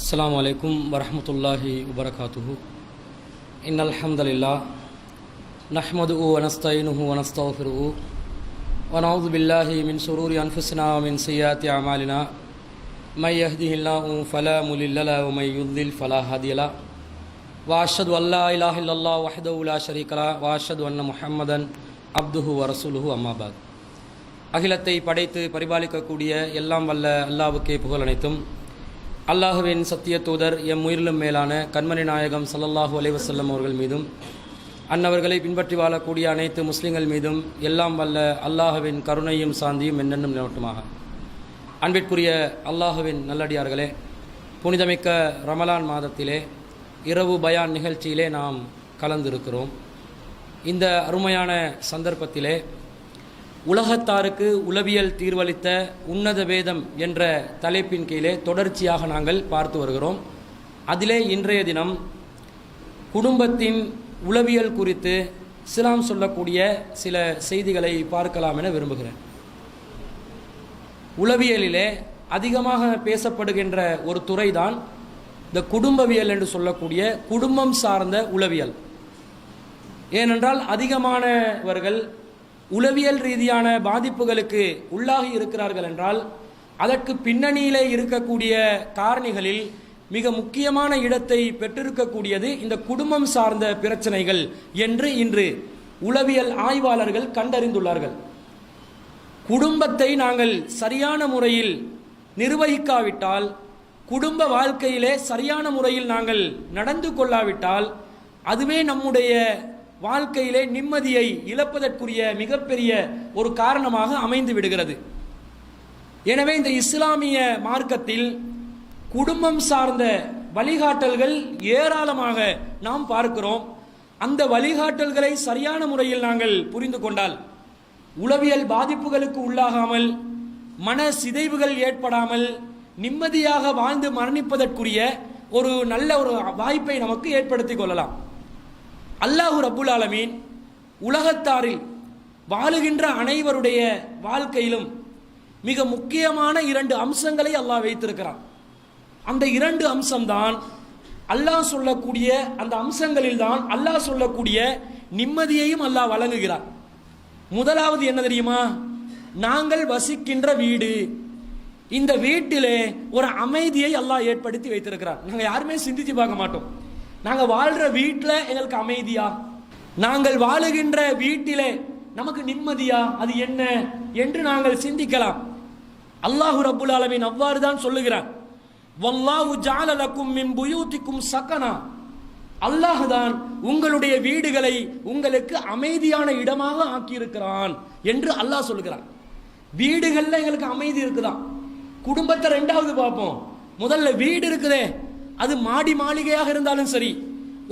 السلام عليكم ورحمة الله وبركاته. إن الحمد لله نحمده ونستعينه ونستغفره ونعوذ بالله من شرور أنفسنا ومن سيئات أعمالنا من يهده الله فلا مضل له ومن يضلل فلا هادي له وأشهد أن لا إله إلا الله وحده لا شريك له وأشهد أن محمدا عبده ورسوله أما بعد. அகிலத்தை படைத்து பரிபாலிக்கக்கூடிய எல்லாம் வல்ல அல்லாஹ்வுக்கே புகழ் அனைத்தும். அல்லாஹுவின் சத்திய தூதர் எம் உயிரிலும் மேலான கண்மணி நாயகம் ஸல்லல்லாஹு அலைஹி வஸல்லம் அவர்கள் மீதும் அன்னவர்களை பின்பற்றி வாழக்கூடிய அனைத்து முஸ்லிம்கள் மீதும் எல்லாம் வல்ல அல்லாஹுவின் கருணையும் சாந்தியும் என்னென்னும் நிலவட்டுமாக. அன்பிற்குரிய அல்லாஹுவின் நல்லடியார்களே, புனிதமிக்க ரமலான் மாதத்திலே இரவு பயான் நிகழ்ச்சியிலே நாம் கலந்திருக்கிறோம். இந்த அருமையான சந்தர்ப்பத்திலே உலகத்தாருக்கு உளவியல் தீர்வளித்த உன்னத வேதம் என்ற தலைப்பின் கீழே தொடர்ச்சியாக நாங்கள் பார்த்து வருகிறோம். அதிலே இன்றைய தினம் குடும்பத்தின் உளவியல் குறித்து இஸ்லாம் சொல்லக்கூடிய சில செய்திகளை பார்க்கலாம் என விரும்புகிறேன். உளவியலிலே அதிகமாக பேசப்படுகின்ற ஒரு துறைதான் இந்த குடும்பவியல் என்று சொல்லக்கூடிய குடும்பம் சார்ந்த உளவியல். ஏனென்றால் அதிகமானவர்கள் உளவியல் ரீதியான பாதிப்புகளுக்கு உள்ளாகி இருக்கிறார்கள் என்றால் அதற்கு பின்னணியிலே இருக்கக்கூடிய காரணிகளில் மிக முக்கியமான இடத்தை பெற்றிருக்கக்கூடியது இந்த குடும்பம் சார்ந்த பிரச்சனைகள் என்று இன்று உளவியல் ஆய்வாளர்கள் கண்டறிந்துள்ளார்கள். குடும்பத்தை நாங்கள் சரியான முறையில் நிர்வகிக்காவிட்டால், குடும்ப வாழ்க்கையிலே சரியான முறையில் நாங்கள் நடந்து கொள்ளாவிட்டால் அதுவே நம்முடைய வாழ்க்கையிலே நிம்மதியை இழப்பதற்குரிய மிகப்பெரிய ஒரு காரணமாக அமைந்து விடுகிறது. எனவே இந்த இஸ்லாமிய மார்க்கத்தில் குடும்பம் சார்ந்த வழிகாட்டல்கள் ஏராளமாக நாம் பார்க்கிறோம். அந்த வழிகாட்டல்களை சரியான முறையில் நாங்கள் புரிந்து கொண்டால் உளவியல் பாதிப்புகளுக்கு உள்ளாகாமல், மன சிதைவுகள் ஏற்படாமல் நிம்மதியாக வாழ்ந்து மரணிப்பதற்குரிய ஒரு நல்ல ஒரு வாய்ப்பை நமக்கு ஏற்படுத்தி கொள்ளலாம். அல்லாஹு ரப்புல் ஆலமீன் உலகத்தாரில் வாழுகின்ற அனைவருடைய வாழ்க்கையிலும் மிக முக்கியமான 2 அம்சங்களை அல்லாஹ் வைத்திருக்கிறான். அந்த 2 அம்சம்தான் அல்லாஹ் சொல்லக்கூடிய, அந்த அம்சங்களில் தான் அல்லாஹ் சொல்லக்கூடிய நிம்மதியையும் அல்லாஹ் வழங்குகிறார். முதலாவது என்ன தெரியுமா? நாங்கள் வசிக்கின்ற வீடு, இந்த வீட்டிலே ஒரு அமைதியை அல்லாஹ் ஏற்படுத்தி வைத்திருக்கிறார். நாங்கள் யாருமே சிந்திச்சு பார்க்க மாட்டோம். நாங்கள் வாழ்கிற வீட்டில் எங்களுக்கு அமைதியா, நாங்கள் வாழுகின்ற வீட்டிலே நமக்கு நிம்மதியா, அது என்ன என்று நாங்கள் சிந்திக்கலாம். அல்லாஹு ரப்புல் ஆலமீன் அவ்வாறு தான் சொல்லுகிறான். வல்லாஹு ஜஅல லக்கும் மின் புயூதிக்கும் சகனா. அல்லாஹ் தான் உங்களுடைய வீடுகளை உங்களுக்கு அமைதியான இடமாக ஆக்கியிருக்கிறான் என்று அல்லாஹ் சொல்லுகிறான். வீடுகளில் எங்களுக்கு அமைதி இருக்குதான். குடும்பத்தை ரெண்டாவது பார்ப்போம். முதல்ல வீடு இருக்குதே, அது மாடி மாளிகையாக இருந்தாலும் சரி,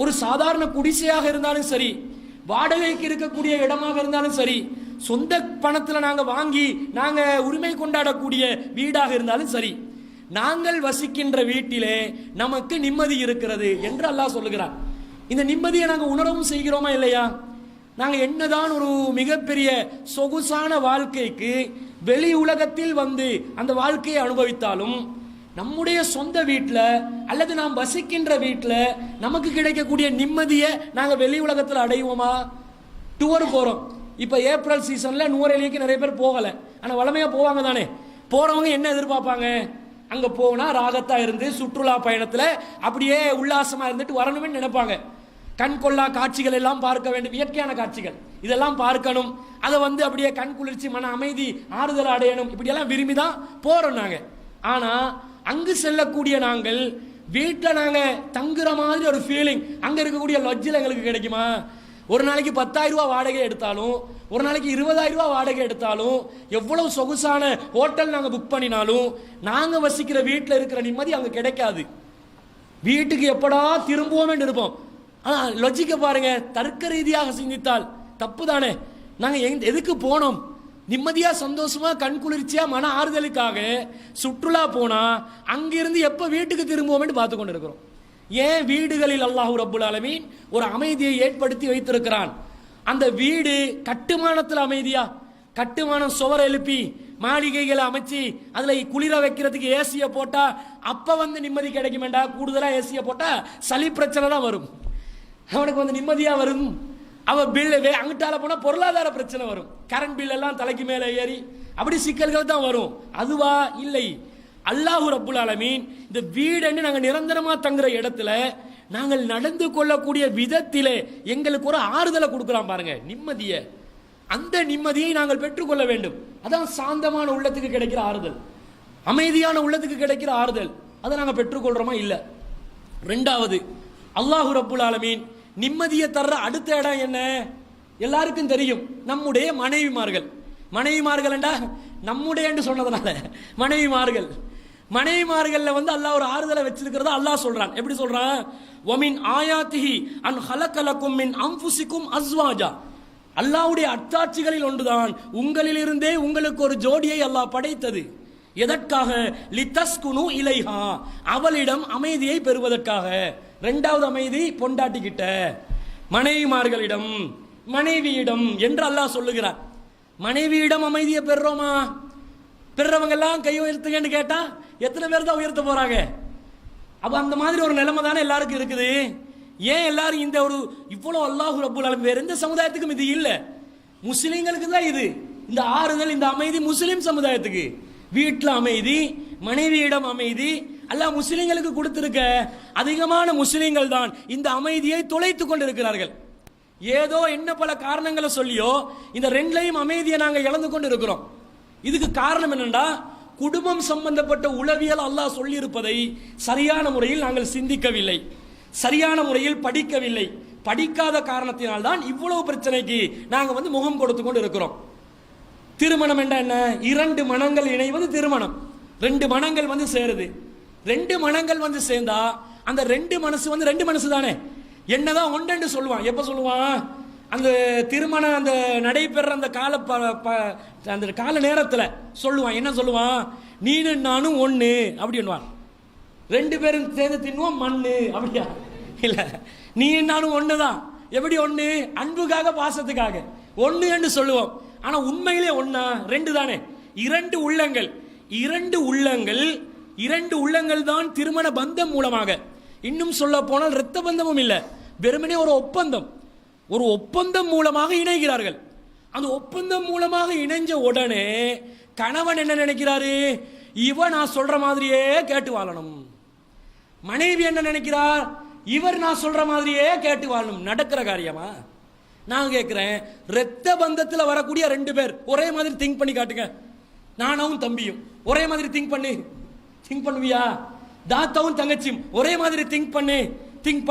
ஒரு சாதாரண குடிசையாக இருந்தாலும் சரி, வாடகைக்கு இருக்கக்கூடிய இடமாக இருந்தாலும் சரி, சொந்த பணத்தில் நாங்கள் வாங்கி நாங்கள் உரிமை கொண்டாடக்கூடிய வீடாக இருந்தாலும் சரி, நாங்கள் வசிக்கின்ற வீட்டிலே நமக்கு நிம்மதி இருக்கிறது என்று அல்லாஹ் சொல்லுகிறார். இந்த நிம்மதியை நாங்கள் உணரவும் செய்கிறோமா இல்லையா? நாங்கள் என்னதான் ஒரு மிகப்பெரிய சொகுசான வாழ்க்கைக்கு வெளி உலகத்தில் வந்து அந்த வாழ்க்கையை அனுபவித்தாலும் நம்முடைய சொந்த வீட்டில் அல்லது நாம் வசிக்கின்ற வீட்டில் நமக்கு கிடைக்கக்கூடிய நிம்மதியை நாங்கள் வெளி உலகத்தில் அடைவோமா? டூர் போகிறோம். இப்போ ஏப்ரல் சீசனில் நூறேலிக்கு நிறைய பேர் போகலை, ஆனால் வளமையாக போவாங்க தானே. போகிறவங்க என்ன எதிர்பார்ப்பாங்க? அங்கே போனால் ராகத்தாக இருந்து சுற்றுலா பயணத்தில் அப்படியே உல்லாசமாக இருந்துட்டு வரணும்னு நினைப்பாங்க. கண் கொள்ளா காட்சிகள் எல்லாம் பார்க்க வேண்டும், இயற்கையான காட்சிகள் இதெல்லாம் பார்க்கணும், அதை அப்படியே கண் குளிர்ச்சி மன அமைதி ஆறுதல் அடையணும், இப்படியெல்லாம் விரும்பி தான் போகிறோம் நாங்கள். ஆனால் அங்கு செல்லக்கூடிய நாங்கள் வீட்டில் நாங்கள் தங்குற மாதிரி ஒரு ஃபீலிங் அங்கே இருக்கக்கூடிய லட்ஜில் எங்களுக்கு கிடைக்குமா? ஒரு நாளைக்கு 10,000 ரூபா வாடகை எடுத்தாலும், ஒரு நாளைக்கு 20,000 ரூபா வாடகை எடுத்தாலும், எவ்வளவு சொகுசான ஹோட்டல் நாங்கள் புக் பண்ணினாலும் நாங்கள் வசிக்கிற வீட்டில் இருக்கிற நிம்மதி அங்கே கிடைக்காது. வீட்டுக்கு எப்படா திரும்புவோமே இருப்போம். ஆனால் லொஜிக்க பாருங்க, தர்க்க ரீதியாக சிந்தித்தால் தப்பு தானே. நாங்கள் எதுக்கு போனோம்? நிம்மதியா சந்தோஷமா கண் குளிர்ச்சியா மன ஆறுதலுக்காக சுற்றுலா போனா அங்கிருந்து எப்ப வீட்டுக்கு திரும்புவோம் பார்த்து கொண்டு இருக்கிறோம். ஏன் வீடுகளில் அல்லாஹ் ரப்புல் ஆலமீன் ஒரு அமைதியை ஏற்படுத்தி வைத்திருக்கிறான். அந்த வீடு கட்டுமானத்தில் அமைதியா, கட்டுமானம் சுவர் எழுப்பி மாளிகைகளை அமைச்சு அதுல குளிர வைக்கிறதுக்கு ஏசியை போட்டா அப்ப வந்து நிம்மதி கிடைக்குமேண்டா. கூடுதலா ஏசியை போட்டா சளி பிரச்சனை தான் வரும், அவனுக்கு வந்து நிம்மதியா வரும். அவ பில் அங்கிட்டால போனா பொருளாதார பிரச்சனை வரும், கரண்ட் பில் எல்லாம் தலைக்கு மேல ஏறி அப்படி சிக்கல்கள் தான் வரும். அதுவா இல்லை. அல்லாஹு ரப்புல் ஆலமீன் இந்த வீடுன்னு நாங்கள் நிரந்தரமா தங்குற இடத்துல நாங்கள் நடந்து கொள்ளக்கூடிய விதத்திலே எங்களுக்கு ஒரு ஆறுதலை கொடுக்கலாம் பாருங்க, நிம்மதியை. அந்த நிம்மதியை நாங்கள் பெற்றுக்கொள்ள வேண்டும். அதான் சாந்தமான உள்ளத்துக்கு கிடைக்கிற ஆறுதல், அமைதியான உள்ளத்துக்கு கிடைக்கிற ஆறுதல். அதை நாங்கள் பெற்றுக்கொள்றோமா இல்லை. ரெண்டாவது, அல்லாஹு ரப்புல் ஆலமீன் நிம்மதியை தர்ற அடுத்த இடம் என்ன எல்லாருக்கும் தெரியும், நம்முடைய மனைவிமார்கள். மனைவிமார்கள் என்றா நம்முடைய சொன்னதுனால மனைவிமார்கள்ல வந்து அல்லாஹ் ஒரு ஆறுதலை வச்சிருக்கிறதா அல்லாஹ் சொல்றான். எப்படி சொல்றான்? வமின் ஆயாத்திஹி அன் ஹலகலக்கும் மின் அன்ஃபுசிக்கும் அஸ்வாஜா. அல்லாஹ்வுடைய அத்தாட்சிகளில் ஒன்றுதான் உங்களிலிருந்தே உங்களுக்கு ஒரு ஜோடியை அல்லாஹ் படைத்தது. எதற்காக? லிதஸ்குனு இலைஹா, அவளிடம் அமைதியை பெறுவதற்காக. இரண்டாவது அமைதி பொண்டாட்டிக்கிட்ட, மனைவிமார்களிடம், மனைவியிடம் என்று அல்லாஹ் சொல்லுகிறார். மனைவியிடம் அமைதியை பெறுறோமா? பெறவங்க எல்லாம் கை உயர்த்துங்கன்னு கேட்டா எத்தனை பேர் தான் உயர்த்த போறாங்க? அப்ப அந்த மாதிரி ஒரு நிலைமை தானே எல்லாருக்கும் இருக்குது. ஏன் எல்லாரும் இந்த ஒரு இவ்வளவு அல்லாஹு ரப்புல் ஆலமீன் வேற எந்த சமுதாயத்துக்கும் இது இல்ல, முஸ்லிம்களுக்கு தான் இது. இந்த ஆறுதல், இந்த அமைதி முஸ்லிம் சமுதாயத்துக்கு. வீட்டுல அமைதி, மனைவியிடம் அமைதி அல்லாஹ் முஸ்லிம்களுக்கு கொடுத்திருக்க. அதிகமான முஸ்லிம்கள் தான் இந்த அமைதியை தொலைத்துக் கொண்டிருக்கிறார்கள். ஏதோ என்ன பல காரணங்களை சொல்லியோ இந்த ரெண்டுலையும் அமைதியை நாங்கள் இழந்து கொண்டு இருக்கிறோம். இதுக்கு காரணம் என்னன்னா, குடும்பம் சம்பந்தப்பட்ட உளவியல் அல்லாஹ் சொல்லி இருப்பதை சரியான முறையில் நாங்கள் சிந்திக்கவில்லை, சரியான முறையில் படிக்கவில்லை. படிக்காத காரணத்தினால் தான் இவ்வளவு பிரச்சனைக்கு நாங்கள் வந்து முகம் கொடுத்து கொண்டு இருக்கிறோம். திருமணம் என்ற என்ன? இரண்டு மனங்கள் இணைவது திருமணம். ரெண்டு மனங்கள் வந்து சேருது. ரெண்டு மனங்கள் வந்து சேர்ந்தா அந்த ரெண்டு மனசு வந்து ரெண்டு மனசு தானே. என்னதான் ஒன்று சொல்லுவான். எப்ப சொல்லுவான்? அந்த திருமணம் அந்த நடைபெற அந்த அந்த கால நேரத்தில் சொல்லுவான். என்ன சொல்லுவான்? நீனும் நானும் ஒண்ணு அப்படின்வான். ரெண்டு பேரும் சேர்ந்து தின்னுவோம் மண்ணு அப்படியா? இல்ல, நீ நானும் ஒண்ணுதான். எப்படி ஒண்ணு? அன்புக்காக, பாசத்துக்காக ஒண்ணு என்று சொல்லுவோம். ஆனா உண்மையிலே ஒண்ணா? ரெண்டு தானே. இரண்டு உள்ளங்கள், இரண்டு உள்ளங்கள் தான் திருமண பந்தம் மூலமாக, இன்னும் சொல்ல போனால் இரத்த பந்தமும் இல்லை, வெறுமனே ஒரு ஒப்பந்தம் மூலமாக இணைகிறார்கள். அந்த ஒப்பந்தம் மூலமாக இணைஞ்ச உடனே கணவன் என்ன நினைக்கிறாரு? இவன் நான் சொல்ற மாதிரியே கேட்டு வாழணும். மனைவி என்ன நினைக்கிறார்? இவர் நான் சொல்ற மாதிரியே கேட்டு வாழணும். நடக்கிற காரியமா? நான் கேட்கிறேன், இரத்த பந்தத்தில் வரக்கூடிய ரெண்டு பேர் ஒரே மாதிரி திங்க் பண்ணி காட்டுங்க. நானும் தம்பியும் ஒரே மாதிரி திங்க் பண்ணுவியா? தாத்தாவும் தங்கச்சியும் ஒரே மாதிரி திங்க்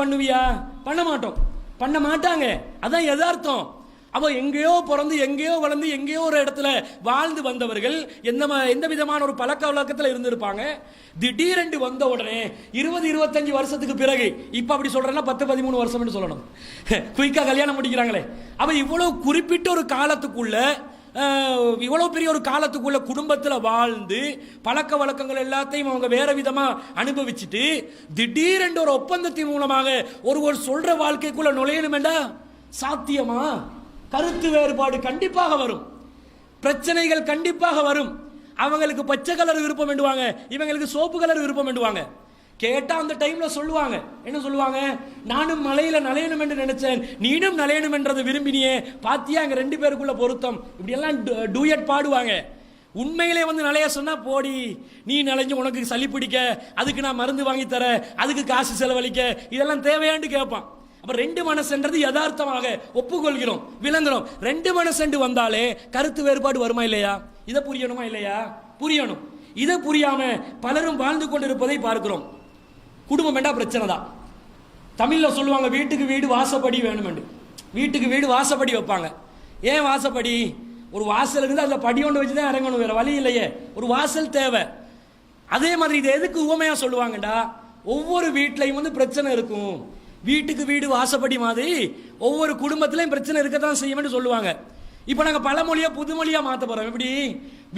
பண்ணுவியா? பண்ண மாட்டோம், பண்ண மாட்டாங்க. அதான் யதார்த்தம். அவ எங்கேயோ பிறந்து, எங்கேயோ வளர்ந்து, எங்கேயோ ஒரு இடத்துல வாழ்ந்து வந்தவர்கள் எந்த விதமான ஒரு பழக்க வழக்கத்தில் இருந்திருப்பாங்க. திடீரென்று வந்த உடனே 20-25 வருஷத்துக்கு பிறகு, இப்ப அப்படி சொல்றேன்னா 10-13 வருஷம் சொல்லணும், குயிக்கா கல்யாணம் முடிக்கிறாங்களே. அவ இவ்வளவு குறிப்பிட்ட ஒரு காலத்துக்குள்ள, இவ்வளவு பெரிய ஒரு காலத்துக்குள்ள குடும்பத்தில் வாழ்ந்து பழக்க வழக்கங்கள் எல்லாத்தையும் அவங்க வேற விதமா அனுபவிச்சுட்டு திடீரென்று ஒரு ஒப்பந்தத்தின் மூலமாக ஒருவர் சொல்ற வாழ்க்கைக்குள்ள நுழையணுமெண்டா சாத்தியமா? கருத்து வேறுபாடு கண்டிப்பாக வரும், பிரச்சனைகள் கண்டிப்பாக வரும். அவங்களுக்கு பச்சை கலர் விருப்பம் வேண்டுவாங்க, இவங்களுக்கு சோப்பு கலர் விருப்பம் வேண்டுவாங்க. கேட்டா அந்த டைம்ல சொல்லுவாங்க, என்ன சொல்லுவாங்க? நானும் மலையில நலையணும் என்று நினைச்சேன், நீனும் நலையணும் என்றதை விரும்பினியே, பாத்தியா அங்க ரெண்டு பேருக்குள்ள பொருத்தம். இப்படி எல்லாம் டூயட் பாடுவாங்க. உண்மையிலே வந்து நலைய சொன்னா, போடி நீ நலைஞ்சு உனக்கு சளி பிடிக்க, அதுக்கு நான் மருந்து வாங்கி தர, அதுக்கு காசு செலவழிக்க, இதெல்லாம் தேவையாண்டு கேட்பான். அப்ப ரெண்டு மனசுன்றது யதார்த்தமாக ஒப்புக்கொள்கிறோம், விளங்குறோம். ரெண்டு மனசு வந்தாலே கருத்து வேறுபாடு வருமா இல்லையா? இதை புரியணுமா இல்லையா? புரியணும். இதை புரியாம பலரும் வாழ்ந்து கொண்டிருப்பதை பார்க்கிறோம். குடும்பம் வேண்டா பிரச்சனை தான். தமிழ்ல சொல்லுவாங்க, வீட்டுக்கு வீடு வாசப்படி வேணும். வீட்டுக்கு வீடு வாசப்படி வைப்பாங்க. ஏன் வாசப்படி? ஒரு வாசல் இருந்து அந்த படி ஒன்று வச்சுதான் இறங்கணும், வேற வழி இல்லையே. ஒரு வாசல் தேவை. அதே மாதிரி இது எதுக்கு உவமையா சொல்லுவாங்கடா? ஒவ்வொரு வீட்லையும் வந்து பிரச்சனை இருக்கும். வீட்டுக்கு வீடு வாசப்படி மாதிரி ஒவ்வொரு குடும்பத்திலையும் பிரச்சனை இருக்கத்தான் செய்யும் சொல்லுவாங்க. இப்ப நாங்க பழமொழியா புதுமொழியா மாத்த போறோம். எப்படி?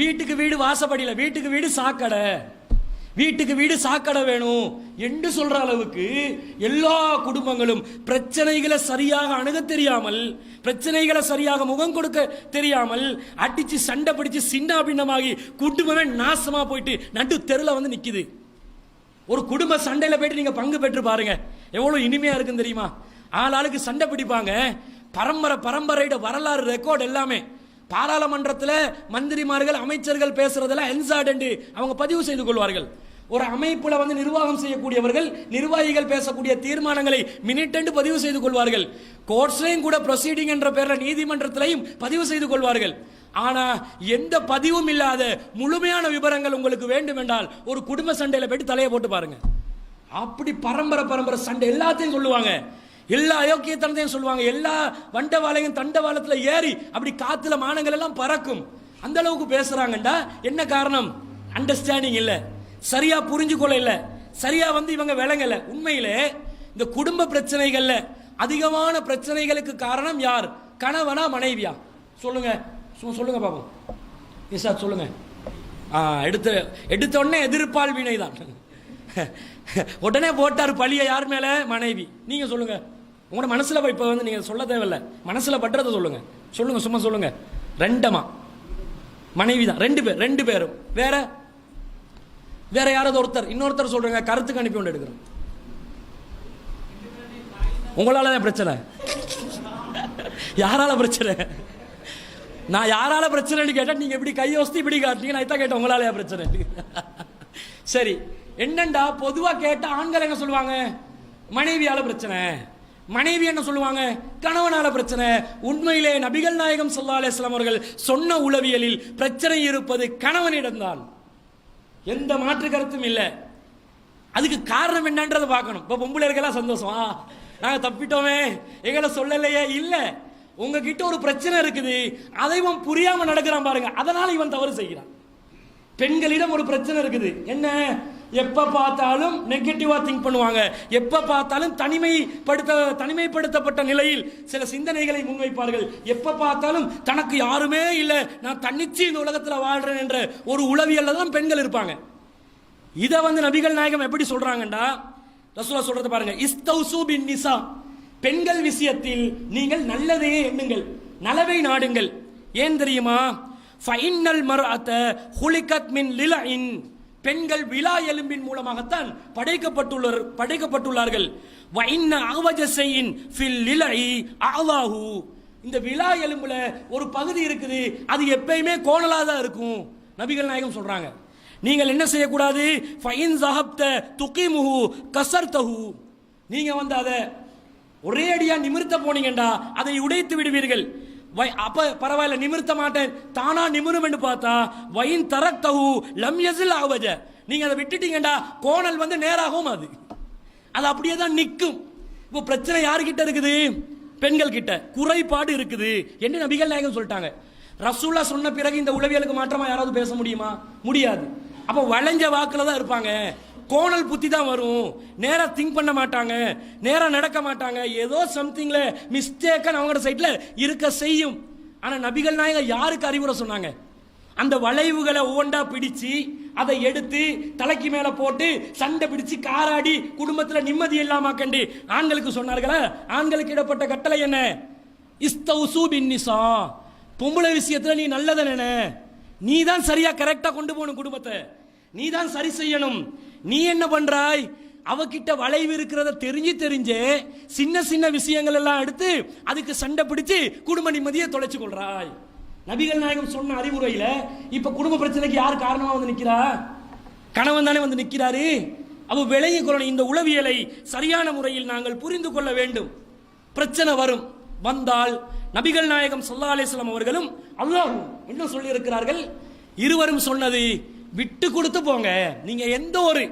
வீட்டுக்கு வீடு வாசப்படியில, வீட்டுக்கு வீடு சாக்கடை, வீட்டுக்கு வீடு சாக்கடை வேணும் என்று சொல்ற அளவுக்கு எல்லா குடும்பங்களும் பிரச்சனைகளை சரியாக அணுக தெரியாமல், பிரச்சனைகளை சரியாக முகம் கொடுக்க தெரியாமல், அடிச்சு சண்டை பிடிச்சு சின்ன பின்னமாகி குடும்பமே நாசமா போயிட்டு நடு தெருல வந்து நிக்குது. ஒரு குடும்ப சண்டையில போயிட்டு நீங்க பங்கு பெற்று பாருங்க, எவ்வளவு இனிமையா இருக்குன்னு தெரியுமா? ஆளாளுக்கு சண்டை பிடிப்பாங்க. பரம்பரையோட வரலாறு ரெக்கார்ட் எல்லாமே பாராளுமன்றத்தில் மந்திரிமார்கள் அமைச்சர்கள் பேசுறதெல்லாம் என்சார்ட் அவங்க பதிவு செய்து கொள்வார்கள். ஒரு அமைப்புல வந்து நிர்வாகம் செய்யக்கூடியவர்கள் நிர்வாகிகள் பேசக்கூடிய தீர்மானங்களை மினிட் பதிவு செய்து கொள்வார்கள். கோர்ட்ஸ்லையும் கூட ப்ரொசீடிங் என்ற பேர்ல நீதிமன்றத்திலையும் பதிவு செய்து கொள்வார்கள். ஆனா எந்த பதிவும் இல்லாத முழுமையான விவரங்கள் உங்களுக்கு வேண்டும் என்றால் ஒரு குடும்ப சண்டையில போயிட்டு தலையை போட்டு பாருங்க. அப்படி பரம்பரை சண்டை எல்லாத்தையும் சொல்லுவாங்க, எல்லா அயோக்கியத்தனத்தையும் சொல்லுவாங்க, எல்லா வண்டவாளையும் தண்டவாளத்துல ஏறி அப்படி காத்துல மானங்கள் எல்லாம் பறக்கும். அந்த அளவுக்கு பேசுறாங்கடா. என்ன காரணம்? அண்டர்ஸ்டாண்டிங் இல்ல, சரியா புரிஞ்சு கொள்ள இல்ல, சரியா வந்து இவங்க விளங்கல. உண்மையிலே இந்த குடும்ப பிரச்சனைகள்ல அதிகமான பிரச்சனைகளுக்கு காரணம் யார்? கணவனா மனைவியா? சொல்லுங்க சொல்லுங்க பாப்போம். நிசாத் சொல்லுங்க. எடுத்த உடனே எதிர்ப்பால் வினை தான். உடனே போட்டார் பழிய யார் மேல? மனைவி. நீங்க சொல்லுங்க, உங்களோட மனசுல இப்ப வந்து நீங்க சொல்ல தேவையில்ல, மனசுல பற்றதை சொல்லுங்க. சொல்லுங்க, சும்மா சொல்லுங்க. ரெண்டமா மனைவி தான், ரெண்டு பேரும். வேற யாராவது ஒருத்தர், இன்னொருத்தர் சொல்றேங்க, கருத்துக்கு அனுப்பி கொண்டு எடுக்கிறோம். உங்களால பிரச்சனை, யாரால பிரச்சனை? நான் யாரால பிரச்சனை கேட்டா நீங்க எப்படி கையோஸ்தி இப்படி காட்டீங்க, நான் இதான் கேட்டேன் உங்களால பிரச்சனை. சரி, என்னண்டா பொதுவா கேட்ட ஆண்கள் என்ன சொல்லுவாங்க? மனைவியால பிரச்சனை. மனைவி என்ன சொல்லுவாங்க? கணவனால பிரச்சனை. உண்மையிலே நபிகள் நாயகம் ஸல்லல்லாஹு அலைஹி வஸல்லம் அவர்கள் சொன்ன உளவியலில் பிரச்சனை இருப்பது கணவனிடம்தான், எந்த மாற்று கருத்தும் இல்லை. அதுக்கு காரணம் என்னன்றதை பார்க்கணும். இப்ப பொம்பளைகளா சந்தோஷம், நாங்க தப்பிட்டோமே, எங்களை சொல்லலையே. இல்ல, உங்ககிட்ட ஒரு பிரச்சனை இருக்குது, அதை இவன் புரியாம நடக்கிறான் பாருங்க, அதனால இவன் தவறு செய்கிறான். பெண்களிடம் ஒரு பிரச்சனை இருக்குது. என்ன? எப்ப பார்த்தாலும் நெகட்டிவா திங்க் பண்ணுவாங்க, எப்ப பார்த்தாலும் தனிமைப்படுத்தப்பட்ட நிலையில் சில சிந்தனைகளை முன்வைப்பார்கள். எப்ப பார்த்தாலும் தனக்கு யாருமே இல்லை, நான் தன்னிச்சு இந்த உலகத்தில் வாழ்றேன் என்ற ஒரு உளவியல்ல தான் பெண்கள் இருப்பாங்க. இதை வந்து நபிகள் நாயகம் எப்படி சொல்றாங்கடா, ரசூலுல்லாஹ் சொல்றது பாருங்க, இஸ்தௌசு பின் நிசா, பெண்கள் விஷயத்தில் நீங்கள் நல்லதே எண்ணுங்கள், நலவை நாடுங்கள். ஏன் தெரியுமா? ஃபைனல் மர்அத ஹுலிகத் மின் லிலஇன், பெண்கள் விலா எலும்பின் மூலமாகத்தான் படைக்கப்பட்டுள்ளார்கள். வைன்ன அஹ்வஜஸைன் ஃபில் லிலஇ அஹ்வாஹு, இந்த விலா எலும்புல ஒரு பகுதி இருக்குது, அது எப்பயுமே கோணலா தான் இருக்கும். நபிகள் நாயகம் சொல்றாங்க, நீங்கள் என்ன செய்யக்கூடாது? ஃபைன் ஸஹப்த துகிமுஹு கஸர்தஹு, நீங்க வந்து அதை ஒரே அடியா நிமிர்த்த போனீங்கடா அதை உடைத்து விடுவீர்கள். அப்ப பரவாயில்ல, நிமிர்த்த மாட்டேன், தானா நிமிரும் என்று பார்த்தா வைன் தரக்தஹு லம் யஸில் அவஜ, நீங்க அதை விட்டுட்டீங்கடா கோணல் வந்து நேராகவும் அது அப்படியே தான் நிற்கும். இப்போ பிரச்சனை யாருக்கிட்ட இருக்குது? பெண்கள் கிட்ட குறைபாடு இருக்குது என்று நபிகள் நாயகம் சொல்லிட்டாங்க. ரசூலா சொன்ன பிறகு இந்த உளவியலுக்கு மாற்றமா யாராவது பேச முடியுமா? முடியாது. அப்ப வளைஞ்ச வாக்குல தான் இருப்பாங்க, கோணல் புத்தி தான் வரும், நேரா திங்க் பண்ண மாட்டாங்க, நேரா நடக்க மாட்டாங்க, ஏதோ சம்திங்ல மிஸ்டேக்கா அவங்களோட சைட்ல இருக்க செய்யும். ஆனா நபிகள் நாயகம் யாருக்கு அறிவுரை சொன்னாங்க? அந்த வளைவுகளை ஒவ்வொன்றா பிடிச்சு அதை எடுத்து தலைக்கு மேல போட்டு சண்டை பிடிச்சு காராடி குடும்பத்துல நிம்மதி இல்லாம கண்டு ஆண்களுக்கு சொன்னார்களா? ஆண்களுக்கு இடப்பட்ட கட்டளை என்ன? இஸ்தௌசு பின் நிசா, பொம்பளை விஷயத்துல நீ நல்லத நினை, நீ தான் சரியா கரெக்டா கொண்டு போகணும் குடும்பத்தை, நீ தான் சரி செய்யணும். நீ என்ன பண்றாய்? அவகிட்ட வளைவு இருக்கிறத தெரிஞ்சே சின்ன சின்ன விஷயங்கள் எல்லாம் எடுத்து அதுக்கு சண்டை பிடிச்சு குடும்ப நிம்மதியை தொலைச்சு கொள்றாய். நபிகள் நாயகம் சொன்ன அறிவுரையில இப்ப குடும்ப பிரச்சனைக்கு யார் காரணமா வந்து நிக்கிறா? கணவன் தானே வந்து நிக்கிறாரு. அவ விளங்கி கொள்ளணும், இந்த உளவியலை சரியான முறையில் நாங்கள் புரிந்து கொள்ள வேண்டும். பிரச்சனை வந்தால் நபிகள் நாயகம் ஸல்லல்லாஹு அலைஹி வஸல்லம் அவர்களும் அல்லாஹ்வும் என்ன சொல்லி இருக்கிறார்கள்? இருவரும் சொன்னது விட்டு கொடுத்து போங்க. நீங்க எந்த ஒரு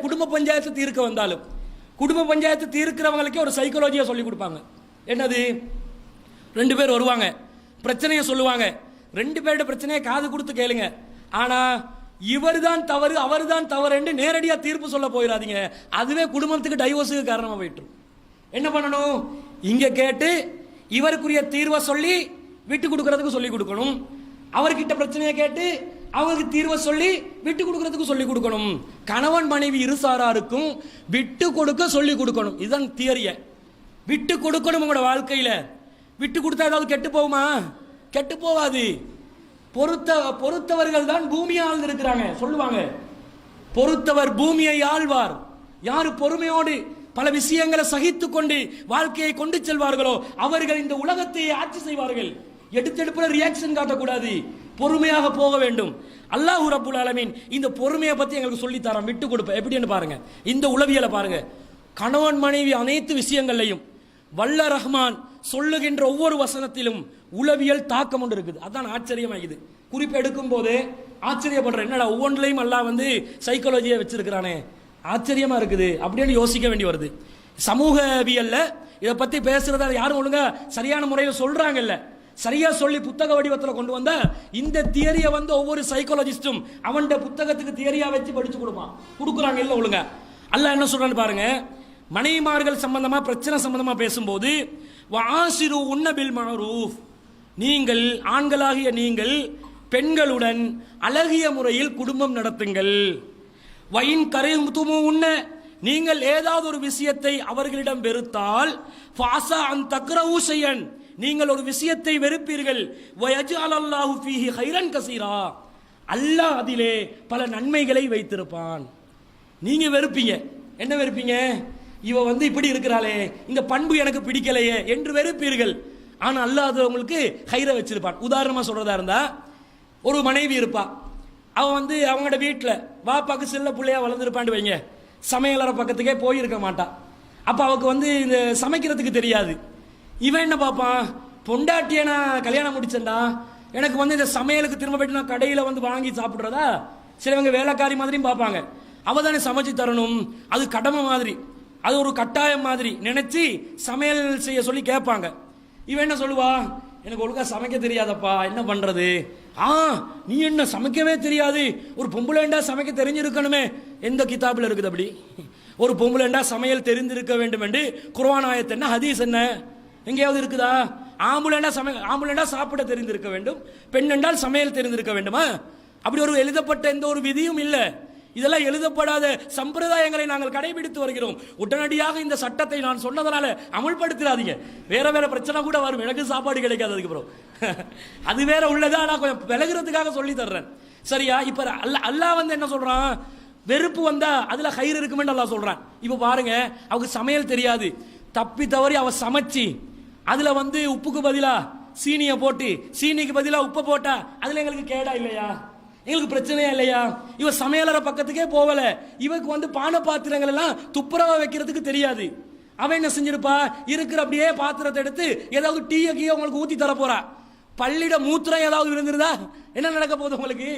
குடும்ப பஞ்சாயத்து தீர்க்க வந்தாலும், குடும்ப பஞ்சாயத்து தீர்க்கிறவங்களுக்கே ஒரு சைக்காலஜியா சொல்லி கொடுப்பாங்க. என்னது? 2 பேர் வருவாங்க, பிரச்சனையை சொல்லுவாங்க, 2 பேருடைய பிரச்சனையை காது கொடுத்து கேளுங்க. ஆனா இவர் தான் தவறு அவர் தான் தவறு என்று நேரடியா தீர்ப்பு சொல்ல போயிடாதீங்க, அதுவே குடும்பத்துக்கு டைவோர்ஸுக்கு காரணமா போயிட்டு. என்ன பண்ணணும்? இங்க கேட்டு இவருக்குரிய தீர்வை சொல்லி விட்டு கொடுக்கறதுக்கு சொல்லி கொடுக்கணும். அவர்கிட்ட பிரச்சனையை கேட்டு அவங்களுக்கு தீர்வை சொல்லி விட்டு கொடுக்கறதுக்கு சொல்லி கொடுக்கணும். கணவன் மனைவி இருசாராருக்கும் விட்டு கொடுக்க சொல்லி கொடுக்கணும். இதுதான் தியரிய. விட்டு கொடுக்கணும். உங்களோட வாழ்க்கையில விட்டு கொடுத்தா ஏதாவது கெட்டு போகுமா? கெட்டு போவாது. பொறுத்தவர்கள் தான் பூமியை ஆழ்ந்திருக்கிறாங்க சொல்லுவாங்க. பொறுத்தவர் பூமியை ஆழ்வார். யாரு பொறுமையோடு பல விஷயங்களை சகித்து கொண்டு வாழ்க்கையை கொண்டு செல்வார்களோ அவர்கள் இந்த உலகத்தை ஆட்சி செய்வார்கள். எடுத்தெடுப்புல ரியாக்ஷன் காட்டக்கூடாது, பொறுமையாக போக வேண்டும். அல்லாஹ் ரப்புல் ஆலமீன் இந்த பொறுமையை பத்தி எங்களுக்கு சொல்லி தரோம். விட்டு கொடுப்ப எப்படின்னு பாருங்க. இந்த உளவியலை பாருங்க. கணவன் மனைவி அனைத்து விஷயங்களையும் வல்ல ரஹ்மான் சொல்லுகின்ற ஒவ்வொரு வசனத்திலும் உளவியல் தாக்கம் ஒன்று இருக்குது. அதான் ஆச்சரியமாகுது. குறிப்பு எடுக்கும் போது ஆச்சரியப்படுறேன். என்னடா ஒவ்வொன்றிலையும் அல்லாஹ் வந்து சைக்காலஜியை வச்சிருக்கிறானே, ஆச்சரியமா இருக்குது அப்படின்னு யோசிக்க வேண்டி வருது. சமூகவியல்ல இதை பத்தி பேசுறதா யாரும் ஒழுங்கா சரியான முறையில் சொல்றாங்கல்ல. சரியா சொல்லி புத்தக வடிவத்தில் கொண்டு வந்தா இந்த தியரியை வந்து ஒவ்வொரு சைக்காலஜிஸ்டும் அவன் புத்தகத்துக்கு தியரியா வச்சு படிச்சு கொடுக்குறாங்க இல்ல ஒழுங்கா. அல்லாஹ் என்ன சொல்றான்னு பாருங்க. மனைவிமார்கள் சம்பந்தமா பிரச்சனை சம்பந்தமா பேசும்போது வஆசிரு உன்ன பில் மஅரூஃப், நீங்கள் ஆண்களாகிய நீங்கள் பெண்களுடன் அழகிய முறையில் குடும்பம் நடத்துங்கள். வயின் கரைதுமு உன்ன, நீங்கள் ஏதாவது ஒரு விஷயத்தை அவர்களிடம் வெறுத்தால் ஃபாஸா அன் தக்ரஹு ஷைஅன், நீங்கள் ஒரு விஷயத்தை வெறுப்பீர்கள். வயஜ்அல் அல்லாஹு ஃபீஹி கைரன் கஸீரா, அல்லாஹ் அதிலே பல நன்மைகளை வைத்திருப்பான். நீங்க வெறுப்பீங்க. என்ன வெறுப்பீங்க? இவ வந்து இப்படி இருக்கிறாளே, இந்த பண்பு எனக்கு பிடிக்கலையே என்று வெறுப்பீர்கள். ஆனா அல்லாஹ் அது உங்களுக்கு கைரை வச்சிருப்பான். உதாரணமா சொல்றதா இருந்தா, ஒரு மனைவி இருப்பா. அவன் வந்து அவங்களோட வீட்டில் வாப்பாக்கு செல்ல பிள்ளையா வளர்ந்துருப்பான்னு வைங்க. சமையலறை பக்கத்துக்கே போயிருக்க மாட்டான். அப்ப அவக்கு வந்து இந்த சமைக்கிறதுக்கு தெரியாது. இவன் என்ன பார்ப்பான்? பொண்டாட்டியை நான் கல்யாணம் முடிச்சேன்டா, எனக்கு வந்து இந்த சமையலுக்கு திரும்ப போயிட்டு நான் கடையில் வந்து வாங்கி சாப்பிட்றதா. சிலவங்க வேலைக்காரி மாதிரியும் பார்ப்பாங்க. அவ தானே சமைச்சு தரணும், அது கடமை மாதிரி, அது ஒரு கட்டாயம் மாதிரி நினைச்சு சமையல் செய்ய சொல்லி கேட்பாங்க. இவன் என்ன சொல்லுவா? எனக்கு ஒழுங்கா சமைக்க தெரியாதப்பா, என்ன பண்றது? நீ என்ன சமைக்கவே தெரியாது? ஒரு பொம்பளைண்டா சமைக்க தெரிஞ்சிருக்கணுமே. எந்த கிதாபில் இருக்குது அப்படி? ஒரு பொம்பளைண்டா சமையல் தெரிந்திருக்க வேண்டும் என்று குர்ஆன் ஆயத்து என்ன, ஹதீஸ் என்ன, எங்கேயாவது இருக்குதா? ஆம்புலண்டா சாப்பிட தெரிந்திருக்க வேண்டும், பெண் என்றால் சமையல் தெரிந்திருக்க வேண்டுமா? அப்படி ஒரு எழுதப்பட்ட எந்த ஒரு விதியும் இல்லை. இதெல்லாம் எழுதப்படாத சம்பிரதாயங்களை நாங்கள் கடைபிடித்து வருகிறோம். உடனடியாக இந்த சட்டத்தை நான் சொன்னதனால அமல்படுத்திடாதீங்க. வேற வேற பிரச்சனை கூட வரும். எனக்கு சாப்பாடு கிடைக்காது அதுக்கப்புறம். அது வேற உள்ளதா, நான் கொஞ்சம் விலகிறதுக்காக சொல்லி தர்றேன். சரியா? இப்ப அல்லாஹ் வந்து என்ன சொல்றான்? வெறுப்பு வந்தா அதுல கயிறு இருக்குமென்று அல்லாஹ் சொல்றான். இப்ப பாருங்க, அவருக்கு சமையல் தெரியாது, தப்பி தவறி அவ சமைச்சு அதுல வந்து உப்புக்கு பதிலா சீனியை போட்டு, சீனிக்கு பதிலா உப்பை போட்டா அதுல எங்களுக்கு கேடா இல்லையா? எங்களுக்கு பிரச்சனையா இல்லையா? இவ சமையலற பக்கத்துக்கே போகல. இவக்கு வந்து பானை பாத்திரங்கள் எல்லாம் துப்புரவா வைக்கிறதுக்கு தெரியாது. அவன் என்ன செஞ்சிருப்பா? இருக்கிற அப்படியே பாத்திரத்தை எடுத்து ஏதாவது டீயை கீழே உங்களுக்கு ஊத்தி தர போறா. பள்ளிட மூத்திரம் ஏதாவது விழுந்துருதா? என்ன நடக்க போகுது உங்களுக்கு?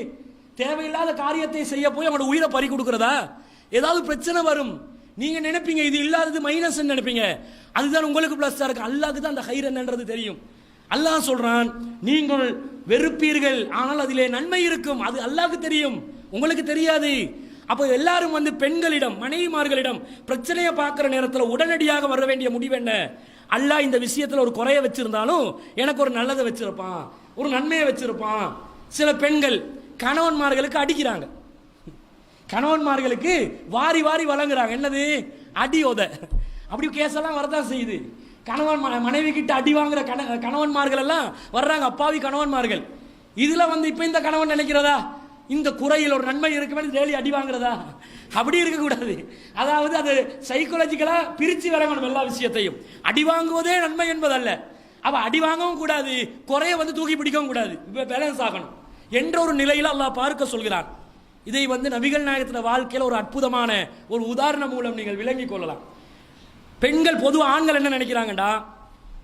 தேவையில்லாத காரியத்தை செய்ய போய் அவனோட உயிரை பறி கொடுக்கிறதா? ஏதாவது பிரச்சனை வரும். நீங்க நினைப்பீங்க இது இல்லாதது மைனஸ் நினைப்பீங்க. அதுதான் உங்களுக்கு பிளஸ் இருக்கு. அல்லாஹ்க்கு தான் அந்த ஹைர் என்னன்றது தெரியும். அல்லாஹ் சொல்றான், நீங்கள் வெறுப்பீர்கள், ஆனால் அதிலே நன்மை இருக்கும். அது அல்லாஹ்க்கு தெரியும், உங்களுக்கு தெரியாது. அப்போ எல்லாரும் வந்து பெண்களிடம், மனைவிமார்களிடம் பிரச்சனையை பார்க்கிற நேரத்தில் உடனடியாக வர வேண்டிய முடிவு என்ன? அல்லாஹ் இந்த விஷயத்தில் ஒரு குறைய வச்சிருந்தாலும் எனக்கு ஒரு நல்லதை வச்சிருப்பான், ஒரு நன்மையை வச்சிருப்பான். சில பெண்கள் கணவன்மார்களுக்கு அடிக்கிறாங்க, கணவன்மார்களுக்கு வாரி வாரி வழங்குறாங்க. என்னது? அடி உத. அப்படி கேஸெல்லாம் வரதான் செய்யுது. கணவன் மனைவி கிட்ட அடி வாங்குற கணவன்மார்கள் எல்லாம் வர்றாங்க, அப்பாவி கணவன்மார்கள். இதுல வந்து இப்ப இந்த கணவன் நினைக்கிறதா இந்த குறையில் ஒரு நன்மை இருக்கு, டெய்லி அடி வாங்குறதா? அப்படி இருக்கக்கூடாது. அதாவது அது சைக்காலஜிக்கலா பிரிச்சு வரணும் எல்லா விஷயத்தையும். அடி வாங்குவதே நன்மை என்பதல்ல. அவ அடி வாங்கவும் கூடாது, குறைய வந்து தூக்கி பிடிக்கவும் கூடாது. இப்ப பேலன்ஸ் ஆகணும் என்ற ஒரு நிலையில அல்லாஹ் பார்க்க சொல்கிறான். இதை வந்து நபிகள் நாயகத்தின் வாழ்க்கையில் ஒரு அற்புதமான ஒரு உதாரணம் மூலம் நீங்கள் விளங்கிக் கொள்ளலாம். பெண்கள் பொதுவாக ஆண்கள் என்ன நினைக்கிறாங்கடா,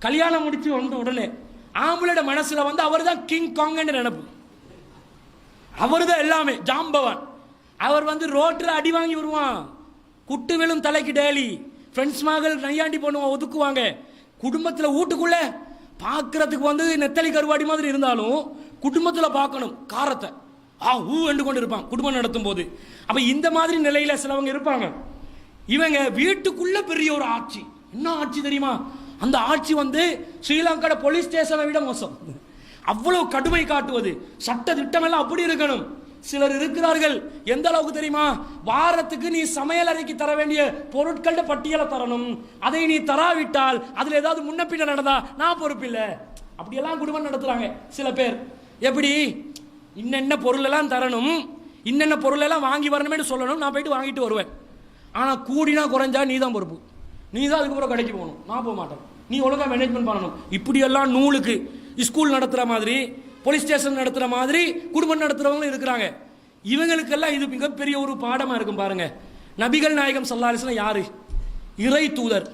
கல்யாணம் முடிச்சு வந்த உடனே ஆம்பளோட மனசுல வந்து அவர் தான் கிங் காங் நினைப்பு, அவர் தான் எல்லாமே ஜாம்பவான். அவர் வந்து ரோட்டில் அடி வாங்கி வருவான், குட்டு விழும் தலைக்கு டேலி, ஃப்ரெண்ட்ஸ் மகள் நையாண்டி பண்ணுவான், ஒதுக்குவாங்க. குடும்பத்தில் வீட்டுக்குள்ள பார்க்கறதுக்கு வந்து நெத்தலி கருவாடி மாதிரி இருந்தாலும் குடும்பத்தில் பார்க்கணும் காரத்தை என்று கொண்டு இருப்பான் குடும்பம் நடத்தும் போது. அப்ப இந்த மாதிரி நிலையில சிலவங்க இருப்பாங்க. இவங்க வீட்டுக்குள்ள பெரிய ஒரு ஆட்சி. என்ன ஆட்சி தெரியுமா? அந்த ஆட்சி வந்து ஸ்ரீலங்கா போலீஸ் ஸ்டேஷனை விட மோசம். அவ்வளவு கடுமை காட்டுவது, சட்ட திட்டம் எல்லாம் அப்படி இருக்கணும். சிலர் இருக்கிறார்கள், எந்த அளவுக்கு தெரியுமா, வாரத்துக்கு நீ சமையல் அறைக்கு தர வேண்டிய பொருட்கள பட்டியலை தரணும், அதை நீ தராவிட்டால் அதுல ஏதாவது முன்ன பின்ன நடந்தா நான் பொறுப்பில்லை. அப்படியெல்லாம் குடும்பம் நடத்துறாங்க சில பேர். எப்படி, இன்னென்ன பொருள் எல்லாம் தரணும், இன்னென்ன பொருள் எல்லாம் வாங்கி வரணுமே சொல்லணும், நான் போயிட்டு வாங்கிட்டு வருவேன். ஆனா கூடினா குறைஞ்சா நீ தான் பொறுப்பு, நீ தான் அதுக்கப்புறம் கடைக்கு போகணும், நான் போக மாட்டேன், நீ ஒழுங்கா மேனேஜ்மெண்ட் பண்ணணும். இப்படியெல்லாம் நூலுக்கு ஸ்கூல் நடத்துற மாதிரி, போலீஸ் ஸ்டேஷன் நடத்துற மாதிரி குடும்பம் நடத்துறவங்களும் இருக்கிறாங்க. இவங்களுக்கெல்லாம் இது மிகப்பெரிய ஒரு பாடமா இருக்கும் பாருங்க. நபிகள் நாயகம் ஸல்லல்லாஹு அலைஹி வஸல்லம் யாரு? இறை தூதர்,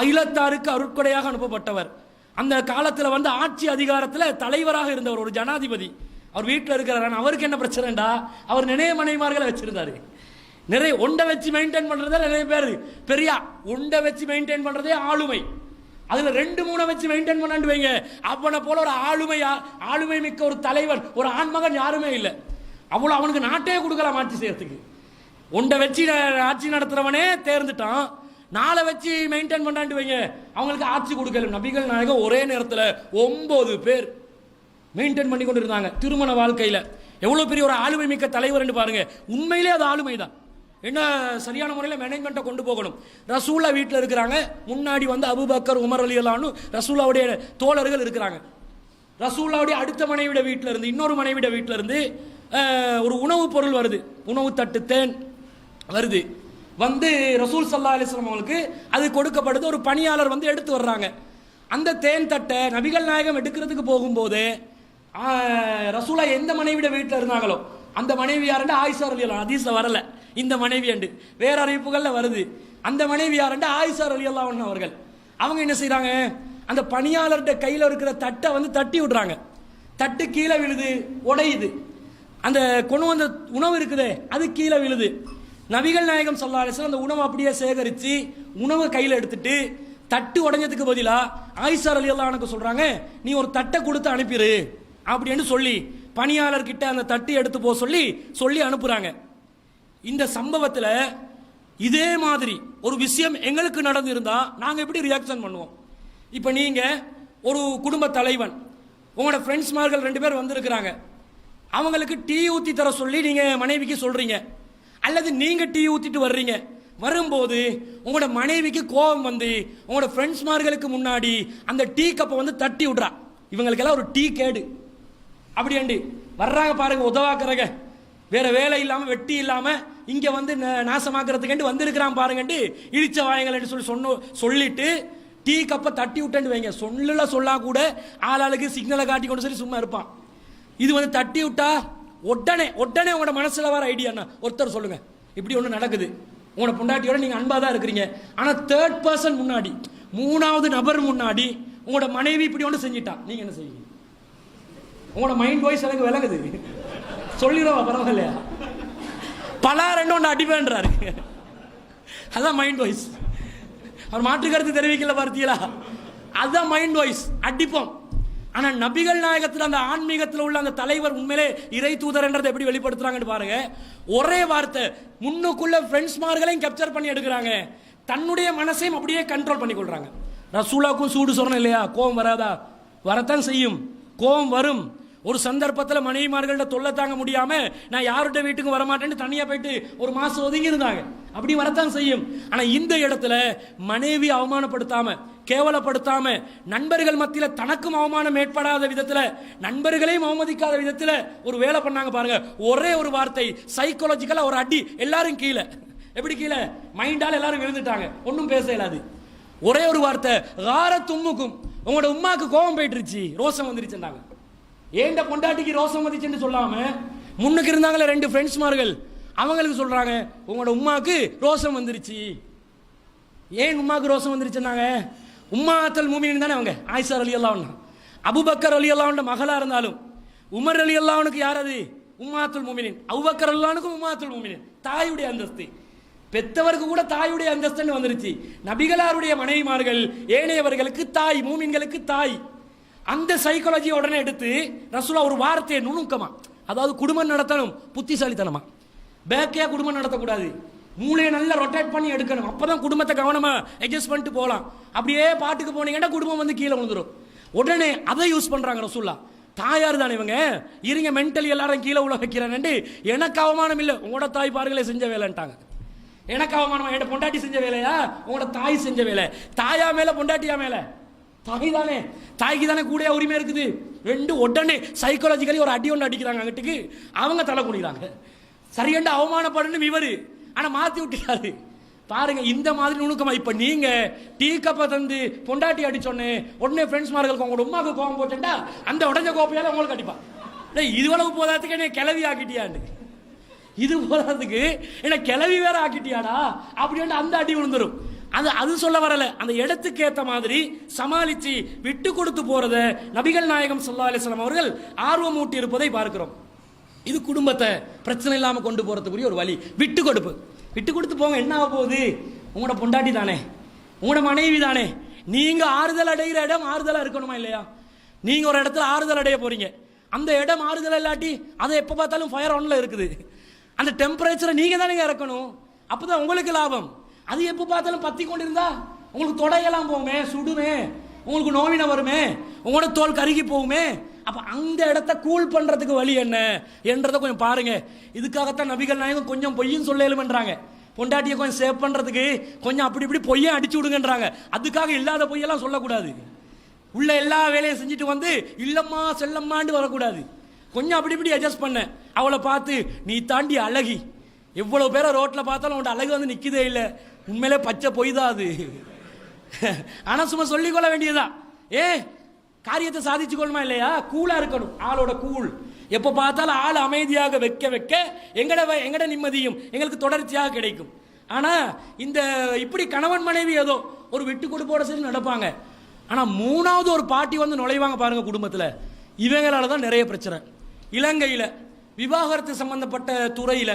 அகிலத்தாருக்கு அருட்கொடையாக அனுப்பப்பட்டவர். அந்த காலத்தில் வந்து ஆட்சி அதிகாரத்தில் தலைவராக இருந்தவர், ஒரு ஜனாதிபதி. அவர் வீட்டில் இருக்கிறார். அவருக்கு என்ன பிரச்சனைடா, அவர் நிறைய மனைவிமார்களை வச்சிருந்தாரு. நிறைய ஒண்டை வச்சு மெயின்டைன் பண்றதே நிறைய பேர் பெரிய ஒண்டை வச்சு மெயின்டைன் பண்றதே ஆளுமை. அதுல 2-3 வச்சு மெயின்டைன் பண்ணாண்டு வைங்க, அவனை போல ஒரு ஆளுமை மிக்க ஒரு தலைவன், ஒரு ஆண்மகன் யாருமே இல்லை. அவ்வளவு அவனுக்கு நாட்டே கொடுக்கலாம் ஆட்சி செய்யறதுக்கு. ஒண்டை வச்சு ஆட்சி நடத்துறவனே தேர்ந்துட்டான், 4 வச்சு மெயின்டைன் பண்ணாண்டு வைங்க, அவங்களுக்கு ஆட்சி கொடுக்கல. நபிகள் நாயகம் ஒரே நேரத்தில் 9 பேர் மெயின்டைன் பண்ணி கொண்டு இருந்தாங்க. திருமண வாழ்க்கையில் எவ்வளவு பெரிய ஒரு ஆளுமை மிக்க தலைவர் என்று பாருங்க. உண்மையிலே அது ஆளுமை தான். என்ன சரியான முறையில் மேனேஜ்மெண்ட்டை கொண்டு போகணும். ரசூலா வீட்டில் இருக்கிறாங்க, முன்னாடி வந்து அபூபக்கர், உமர் ரலியல்லாஹு அன்ஹு ரசூலாவுடைய தோழர்கள் இருக்கிறாங்க. ரசூலாவுடைய அடுத்த மனைவிட வீட்டில் இருந்து, இன்னொரு மனைவிட வீட்டில் இருந்து ஒரு உணவுப் பொருள் வருது, உணவு தட்டு தேன் வருது. வந்து ரசூல் ஸல்லல்லாஹு அலைஹி வஸல்லம் அவங்களுக்கு அது கொடுக்கப்படுது. ஒரு பணியாளர் வந்து எடுத்து வர்றாங்க. அந்த தேன் தட்டை நபிகள் நாயகம் எடுக்கிறதுக்கு போகும்போது ரசூலா எந்த மனைவிட வீட்டில் இருந்தாங்களோ அந்த மனைவி யாருண்டு ஆயிஷா ரலியல்லாஹு அன்ஹா. ஹதீஸ்ல வரல இந்த மனைவி என்று, வேற அறிவிப்புகள்ல வருது. அந்த மனைவி யாருண்டு ஆயிஷா ரலியல்லாஹு அன்ஹா அவர்கள். அவங்க என்ன செய்யறாங்க, அந்த பணியாளர்கிட்ட கையில் இருக்கிற தட்டை வந்து தட்டி விடுறாங்க. தட்டு கீழே விழுது, உடையுது. அந்த கொண்டு வந்த உணவு இருக்குதே அது கீழே விழுது. நபிகள் நாயகம் ஸல்லல்லாஹு அலைஹி வஸல்லம் அந்த உணவை அப்படியே சேகரித்து உணவு கையில் எடுத்துட்டு தட்டு உடைஞ்சதுக்கு பதிலா ஆயிஷா ரலியல்லாஹு அன்ஹா சொல்றாங்க, நீ ஒரு தட்டை கொடுத்து அனுப்பிடு அப்படின்னு சொல்லி பணியாளர் கிட்ட அந்த தட்டு எடுத்து போக சொல்லி அனுப்புறாங்க. இந்த சம்பவத்தில் இதே மாதிரி ஒரு விஷயம் எங்களுக்கு நடந்திருந்தா நாங்கள் எப்படி ரியாக்ஷன் பண்ணுவோம்? இப்போ நீங்க ஒரு குடும்ப தலைவன், உங்களோட ஃப்ரெண்ட்ஸ்மார்கள் 2 பேர் வந்திருக்கிறாங்க, அவங்களுக்கு டீ ஊற்றி தர சொல்லி நீங்க மனைவிக்கு சொல்றீங்க, அல்லது நீங்க டீ ஊத்திட்டு வர்றீங்க. வரும்போது உங்களோட மனைவிக்கு கோபம் வந்து உங்களோட ஃப்ரெண்ட்ஸ்மார்களுக்கு முன்னாடி அந்த டீ கப்பை வந்து தட்டி விடுறா. இவங்களுக்கெல்லாம் ஒரு டீ கேடு அப்படியாண்டு வர்றாங்க பாருங்க, உதவாக்குறங்க, வேற வேலை இல்லாம வெட்டி இல்லாம இங்க வந்து நாசமாக்குறதுக்கு வந்திருக்கிறான் பாருங்கண்டு இழிச்ச வாயங்கள் சொல்லிட்டு டீ கப்பை தட்டி விட்டேன்னு வைங்க. சொல்லா கூட ஆளாளுக்கு சிக்னலை காட்டி கொண்டு சொல்லி சும்மா இருப்பான். இது வந்து தட்டி விட்டா உடனே உங்களோட மனசுல வர ஐடியா ஒருத்தர் சொல்லுங்க, இப்படி ஒண்ணு நடக்குது, உங்களோட பொண்டாட்டியோட நீங்க அன்பா தான் இருக்கிறீங்க, ஆனா 3rd பர்சன் முன்னாடி, 3வது நபர் முன்னாடி உங்களோட மனைவி இப்படி ஒன்று செஞ்சிட்டா, நீங்க என்ன செய்வீங்க? உங்களோட மைண்ட் வாய்ஸ் எனக்கு விளங்குது, சொல்லிடுவா பரவாயில்லையா, பலா 2 அடிப்பேன்றாரு. அதான் மைண்ட் வாய்ஸ். அவர் மாற்று கருத்து தெரிவிக்கல பார்த்தீங்களா? அதுதான் மைண்ட் வாய்ஸ், அடிப்போம். ஆனா நபிகள் நாயகத்தில் அந்த ஆன்மீகத்தில் உள்ள அந்த தலைவர் உண்மையிலே இறை தூதர் என்றதை எப்படி வெளிப்படுத்துறாங்கன்னு பாருங்க. ஒரே வார்த்தை முன்னுக்குள்ள ஃப்ரெண்ட்ஸ்மார்களையும் கேப்சர் பண்ணி எடுக்கிறாங்க, தன்னுடைய மனசையும் அப்படியே கண்ட்ரோல் பண்ணி கொள்றாங்க. ரசூலாக்கும் சூடு சொரணம் இல்லையா, கோபம் வராதா? வரத்தான் செய்யும், கோபம் வரும். ஒரு சந்தர்ப்பத்தில் மனைவிமார்கள்ட்ட தொல்லை தாங்க முடியாம நான் யார்கிட்ட வீட்டுக்கு வரமாட்டேன்னு தனியா போயிட்டு ஒரு மாசம் ஒதுங்கி இருந்தாங்க, அப்படி வரத்தான் செய்யும். ஆனா இந்த இடத்துல மனைவி அவமானப்படுத்தாம, கேவலப்படுத்தாம, நண்பர்கள் மத்தியில் தனக்கும் அவமானம் ஏற்படாத விதத்துல, நண்பர்களையும் அவமதிக்காத விதத்துல ஒரு வேலை பண்ணாங்க பாருங்க. ஒரே ஒரு வார்த்தை, சைக்காலஜிக்கலா ஒரு அடி, எல்லாரும் கீழே. எப்படி கீழே? மைண்டால எல்லாரும் விழுந்துட்டாங்க, ஒன்னும் பேச இயலாது. ஒரே ஒரு வார்த்தை, காரத் உம்முக்கும், உங்களோட உம்மாக்கு கோபம் போயிட்டுருச்சு, ரோசம் வந்துருச்சுட்டாங்க. ஏண்ட பொண்டாட்டிக்கு ரோசம் வந்துச்சுன்னு சொல்லாம முன்னுக்கு இருந்தாங்களே 2 ஃப்ரெண்ட்ஸ்மார்கள், அவங்களுக்கு சொல்றாங்க உங்களோட உம்மாக்கு ரோசம் வந்துருச்சு. ஏன் உம்மாக்கு ரோசம் வந்துருச்சுன்னாங்க? உம்மாத்தல் மூமினின் தானே அவங்க, ஆயிஷா ரலியல்லாஹு அன்ஹா. அபூபக்கர் ரலியல்லாஹு அன்ஹு மகளா இருந்தாலும் உமர் ரலியல்லாஹு அன்ஹுக்கு யார் அது? உம்மாத்துல் மூமினின். அபூபக்கர் ரலியல்லாஹு அன்ஹுக்கு உம்மாத்துல் மூமினின், தாயுடைய அந்தஸ்து. பெத்தவருக்கு கூட தாயுடைய அந்தஸ்துன்னு வந்துருச்சு. நபிகளாருடைய மனைவிமார்கள் ஏனையவர்களுக்கு தாய், மூமின்களுக்கு தாய். அந்த சைக்காலஜியை உடனே எடுத்து ரசூலா ஒரு வார்த்தையை நுணுக்கமா, அதாவது குடும்பம் நடத்தணும் புத்திசாலித்தனமா, பேக்கையா குடும்பம் நடத்தக்கூடாது, மூளையை நல்லா ரொட்டேட் பண்ணி எடுக்கணும், அப்பதான் குடும்பத்தை கவனமா அட்ஜஸ்ட் பண்ணிட்டு போகலாம். அப்படியே பாட்டுக்கு போனீங்கன்னா குடும்பம் வந்து கீழே விழுந்துடும். உடனே அதை யூஸ் பண்றாங்க ரசூலா. தாயார் தானே இவங்க, இருங்க மென்டலி எல்லாரும் கீழே உள்ள வைக்கிறேன். எனக்கு அவமானம் இல்லை, உங்களோட தாய் பாருங்களே செஞ்ச வேலைன்ட்டாங்க. எனக்கு அவமானம், என் பொண்டாட்டி செஞ்ச வேலையா உங்களோட தாய் செஞ்ச வேலை? தாயா மேல பொண்டாட்டியா மேல? தாய் தானே, தாய்க்கு தானே கூட உரிமை இருக்குது. ரெண்டு உடனே சைக்காலஜிக்கலி ஒரு அடி ஒன்று அடிக்கிறாங்க அங்கிட்டுக்கு, அவங்க தலை குடிக்கிறாங்க. சரியண்டு அவமானப்படணும் இவரு, ஆனா மாத்தி விட்டுறாரு. பாருங்க இந்த மாதிரி நுணுக்கமா. இப்ப நீங்க டீ கப்பை தந்து பொண்டாட்டி அடிச்சோன்னு உடனே ஃப்ரெண்ட்ஸ் மார்களுக்கு உங்களோட உமாக்கு கோபம் போச்சுட்டா அந்த உடஞ்ச கோப்பையால உங்களுக்கு அடிப்பா. இதுவளவு போதாதுக்கு என்ன கிளவி ஆக்கிட்டியான்னு, இது போதாதுக்கு என்ன கிளவி வேற ஆக்கிட்டியாடா அப்படின்ட்டு அந்த அடி விழுந்துரும். அது சொல்ல வரல, அந்த இடத்துக்கு ஏற்ற மாதிரி சமாளிச்சு விட்டு கொடுத்து போறத நபிகள் நாயகம் ஸல்லல்லாஹு அலைஹி வஸல்லம் அவர்கள் ஆர்வம் ஊட்டி இருப்பதை பார்க்கிறோம். இது குடும்பத்தை பிரச்சனை இல்லாம கொண்டு போறதுக்குரிய ஒரு வழி, விட்டு கொடுப்பு. விட்டு கொடுத்து போங்க, என்ன ஆக போகுது? உங்களோட பொண்டாட்டி தானே, உங்களோட மனைவி தானே. நீங்க ஆறுதல் அடைகிற இடம் ஆறுதலா இருக்கணுமா இல்லையா? நீங்க ஒரு இடத்துல ஆறுதல் அடைய போறீங்க, அந்த இடம் ஆறுதல் இல்லாட்டி அதை எப்ப பார்த்தாலும் ஃபயர் ஆன்ல இருக்குது. அந்த டெம்பரேச்சரை நீங்க தானே இறக்கணும், அப்பதான் உங்களுக்கு லாபம். அது எப்ப பார்த்தாலும் பத்தி கொண்டிருந்தா உங்களுக்கு தொடையெல்லாம் போகுமே, சுடுமே, உங்களுக்கு நோவின வருமே, உங்களோட தோல் கருகி போகுமே. அப்ப அந்த இடத்த கூல் பண்றதுக்கு வழி என்ன என்றதை கொஞ்சம் பாருங்க. இதுக்காகத்தான் நபிகள் நாயகம் கொஞ்சம் பொய்யும் சொல்லேலும்ன்றாங்க. பொண்டாட்டியை கொஞ்சம் சேவ் பண்றதுக்கு கொஞ்சம் அப்படி இப்படி பொய்யை அடிச்சு விடுங்கன்றாங்க. அதுக்காக இல்லாத பொய்யெல்லாம் சொல்லக்கூடாது. உள்ள எல்லா வேலையும் செஞ்சுட்டு வந்து இல்லம்மா செல்லம்மாண்டு வரக்கூடாது. கொஞ்சம் அப்படி இப்படி அட்ஜஸ்ட் பண்ண, அவளை பார்த்து நீ தாண்டி அழகி, எவ்வளவு பேரை ரோட்ல பார்த்தாலும் உன்ட அழகு வந்து நிக்கதே இல்லை, உண்மையிலே பச்சை பொய் தான் அது. ஆனா சும்மா சொல்லிக்கொள்ள வேண்டியதா, காரியத்தை சாதிச்சு கொள்ளுமா இல்லையா? கூலா இருக்கணும், ஆளோட கூல். எப்ப பார்த்தாலும் ஆள் அமைதியாக வைக்க வைக்க எங்கட நிம்மதியும் எங்களுக்கு தொடர்ச்சியாக கிடைக்கும். ஆனா இந்த இப்படி கணவன் மனைவி ஏதோ ஒரு விட்டு கொடுப்போட சரி நடப்பாங்க. ஆனா மூணாவது ஒரு பார்ட்டி வந்து நுழைவாங்க பாருங்க குடும்பத்துல, இவங்களால தான் நிறைய பிரச்சனை. இலங்கையில விவாகரத்து சம்பந்தப்பட்ட துறையில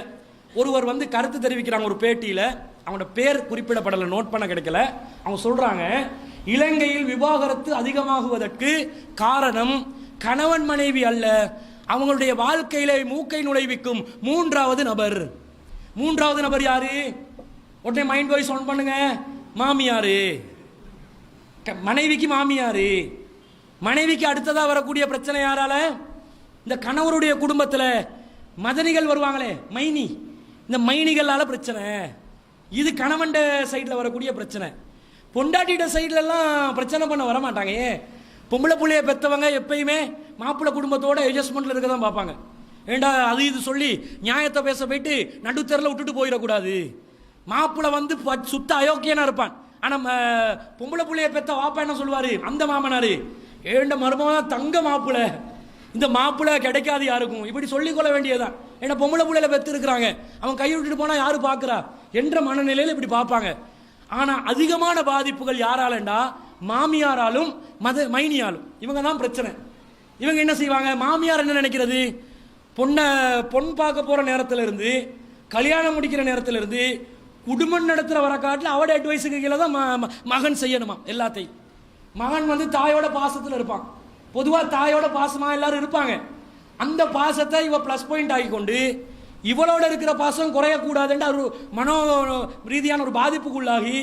ஒருவர் வந்து கருத்து தெரிவிக்கிறாங்க ஒரு பேட்டியில, அவனோட பேர் குறிப்பிடப்படலை, நோட் பண்ண கிடைக்கல. அவங்க சொல்றாங்க, இலங்கையில் விவாகரத்து அதிகமாகுவதற்கு காரணம் கணவன் மனைவி அல்ல, அவங்களுடைய வாழ்க்கையில மூக்கை நுழைவிக்கும் மூன்றாவது நபர். மூன்றாவது நபர் யாரு? உடனே மைண்ட் வாய்ஸ் ஆன் பண்ணுங்க. மாமியாரு. மனைவிக்கு மாமியாரு. மனைவிக்கு அடுத்ததா வரக்கூடிய பிரச்சனை யாரால? இந்த கணவருடைய குடும்பத்தில் மதனிகள் வருவாங்களே, மைனி, இந்த மைனிகளால பிரச்சனை. இது கணவன் சைடில் வரக்கூடிய பிரச்சனை. பொண்டாட்டிட சைட்ல எல்லாம் பிரச்சனை பண்ண வர மாட்டாங்க. பொம்பளை புள்ளைய பெற்றவங்க எப்பயுமே மாப்பிள்ளை குடும்பத்தோட அட்ஜஸ்ட்மெண்ட்ல இருக்க தான் பார்ப்பாங்க. ஏண்டா அது இது சொல்லி நியாயத்தை பேச போயிட்டு நடுத்தரில் விட்டுட்டு போயிடக்கூடாது. மாப்பிள்ளை வந்து சுத்த அயோக்கியனா இருப்பான். ஆனா பொம்பளை புள்ளைய பெற்ற வாப்பா என்ன சொல்லுவாரு, அந்த மாமனாரு, ஏண்ட மருமகன் தங்க மாப்பிள்ளை, இந்த மாப்பிள்ளை கிடைக்காது யாருக்கும், இப்படி சொல்லிக் கொள்ள வேண்டியதான். ஏன்னா பொம்பளை புள்ளையில பெற்று இருக்கிறாங்க, அவன் கை விட்டுட்டு போனா யாரு பாக்குறா என்ற மனநிலையில இப்படி பார்ப்பாங்க. ஆனா அதிகமான பாதிப்புகள் யாராலண்டா மாமியாராலும் மைனியாலும். இவங்க தான் பிரச்சனை. இவங்க என்ன செய்வாங்க, மாமியார் என்ன நினைக்கிறது, பொன் பார்க்க போற நேரத்துல இருந்து கல்யாணம் முடிக்கிற நேரத்துல இருந்து குடும்பம் நடத்துற வர காட்டில் அவட அட்வைஸுக்கு கீழே தான் மகன் செய்யணுமா எல்லாத்தையும். மகன் வந்து தாயோட பாசத்தில் இருப்பான். பொதுவாக தாயோட பாசமா எல்லாரும் இருப்பாங்க. அந்த பாசத்தை இவ பிளஸ் பாயிண்ட் ஆகி கொண்டு இவளோட இருக்கிற பாசம் குறையக்கூடாதுன்ற ஒரு மனோ ரீதியான ஒரு பாதிப்புக்குள்ளாகி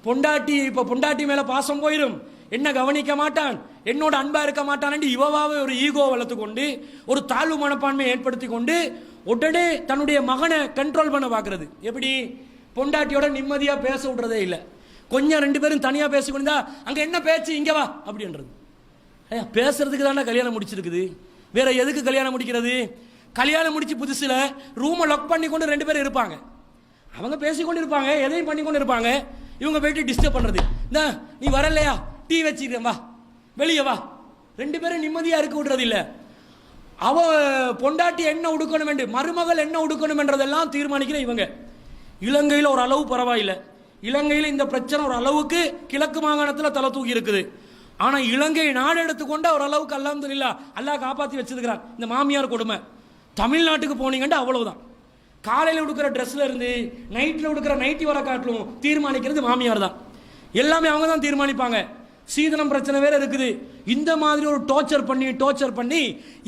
பொண்டாட்டி மேல பாசம் போயிடும், என்ன கவனிக்க மாட்டான், என்னோட அன்பா இருக்க மாட்டான், இவவாவே ஒரு ஈகோ வளர்த்து கொண்டு ஒரு தாழ்வு மனப்பான்மையை ஏற்படுத்தி கொண்டு உடனே தன்னுடைய மகனை கண்ட்ரோல் பண்ண பார்க்கறது. எப்படி? பொண்டாட்டியோட நிம்மதியா பேச விடுறதே இல்லை. கொஞ்சம் ரெண்டு பேரும் தனியா பேசிக்கொண்டா அங்க என்ன பேச்சு, இங்க வா அப்படின்றது. பேசுறதுக்கு தானே கல்யாணம் முடிச்சிருக்குது, வேற எதுக்கு கல்யாணம் முடிக்கிறது? கல்யாணம் முடிச்சு புதுசுல ரூமை லாக் பண்ணி கொண்டு ரெண்டு பேரும் இருப்பாங்க, அவங்க பேசிக்கொண்டு இருப்பாங்க, எதையும் பண்ணி கொண்டு இருப்பாங்க. இவங்க போயிட்டு டிஸ்டர்ப் பண்றது, நீ வரலையா, டீ வச்சுக்கிறேன் வா, வெளியே வா. ரெண்டு பேரும் நிம்மதியா இருக்க விடுறது இல்ல. அவ பொண்டாட்டி என்ன உடுக்கணும் என்று, மருமகள் என்ன உடுக்கணும் என்றதெல்லாம் தீர்மானிக்கிற இவங்க. இலங்கையில் ஒரு அளவு பரவாயில்லை. இலங்கையில் இந்த பிரச்சனை ஒரு அளவுக்கு கிழக்கு மாகாணத்தில் தலை தூக்கி இருக்குது. ஆனா இலங்கை நாடு எடுத்துக்கொண்ட ஒரு அளவுக்கு அல்ஹம்துலில்லாஹ் அல்லாஹ் காப்பாற்றி வச்சிருக்கிறான். இந்த மாமியார் கொடுமை தமிழ்நாட்டுக்கு போனீங்கன்னா அவ்வளவுதான். காலையில் உடுக்கிற ட்ரெஸ்ல இருந்து நைட்ல உடுக்கிற நைட்டி வர காட்டிலும் தீர்மானிக்கிறது மாமியார் தான். எல்லாமே அவங்க தான் தீர்மானிப்பாங்க. சீதனம் பிரச்சனை வேற இருக்குது. இந்த மாதிரி ஒரு டோர்ச்சர் பண்ணி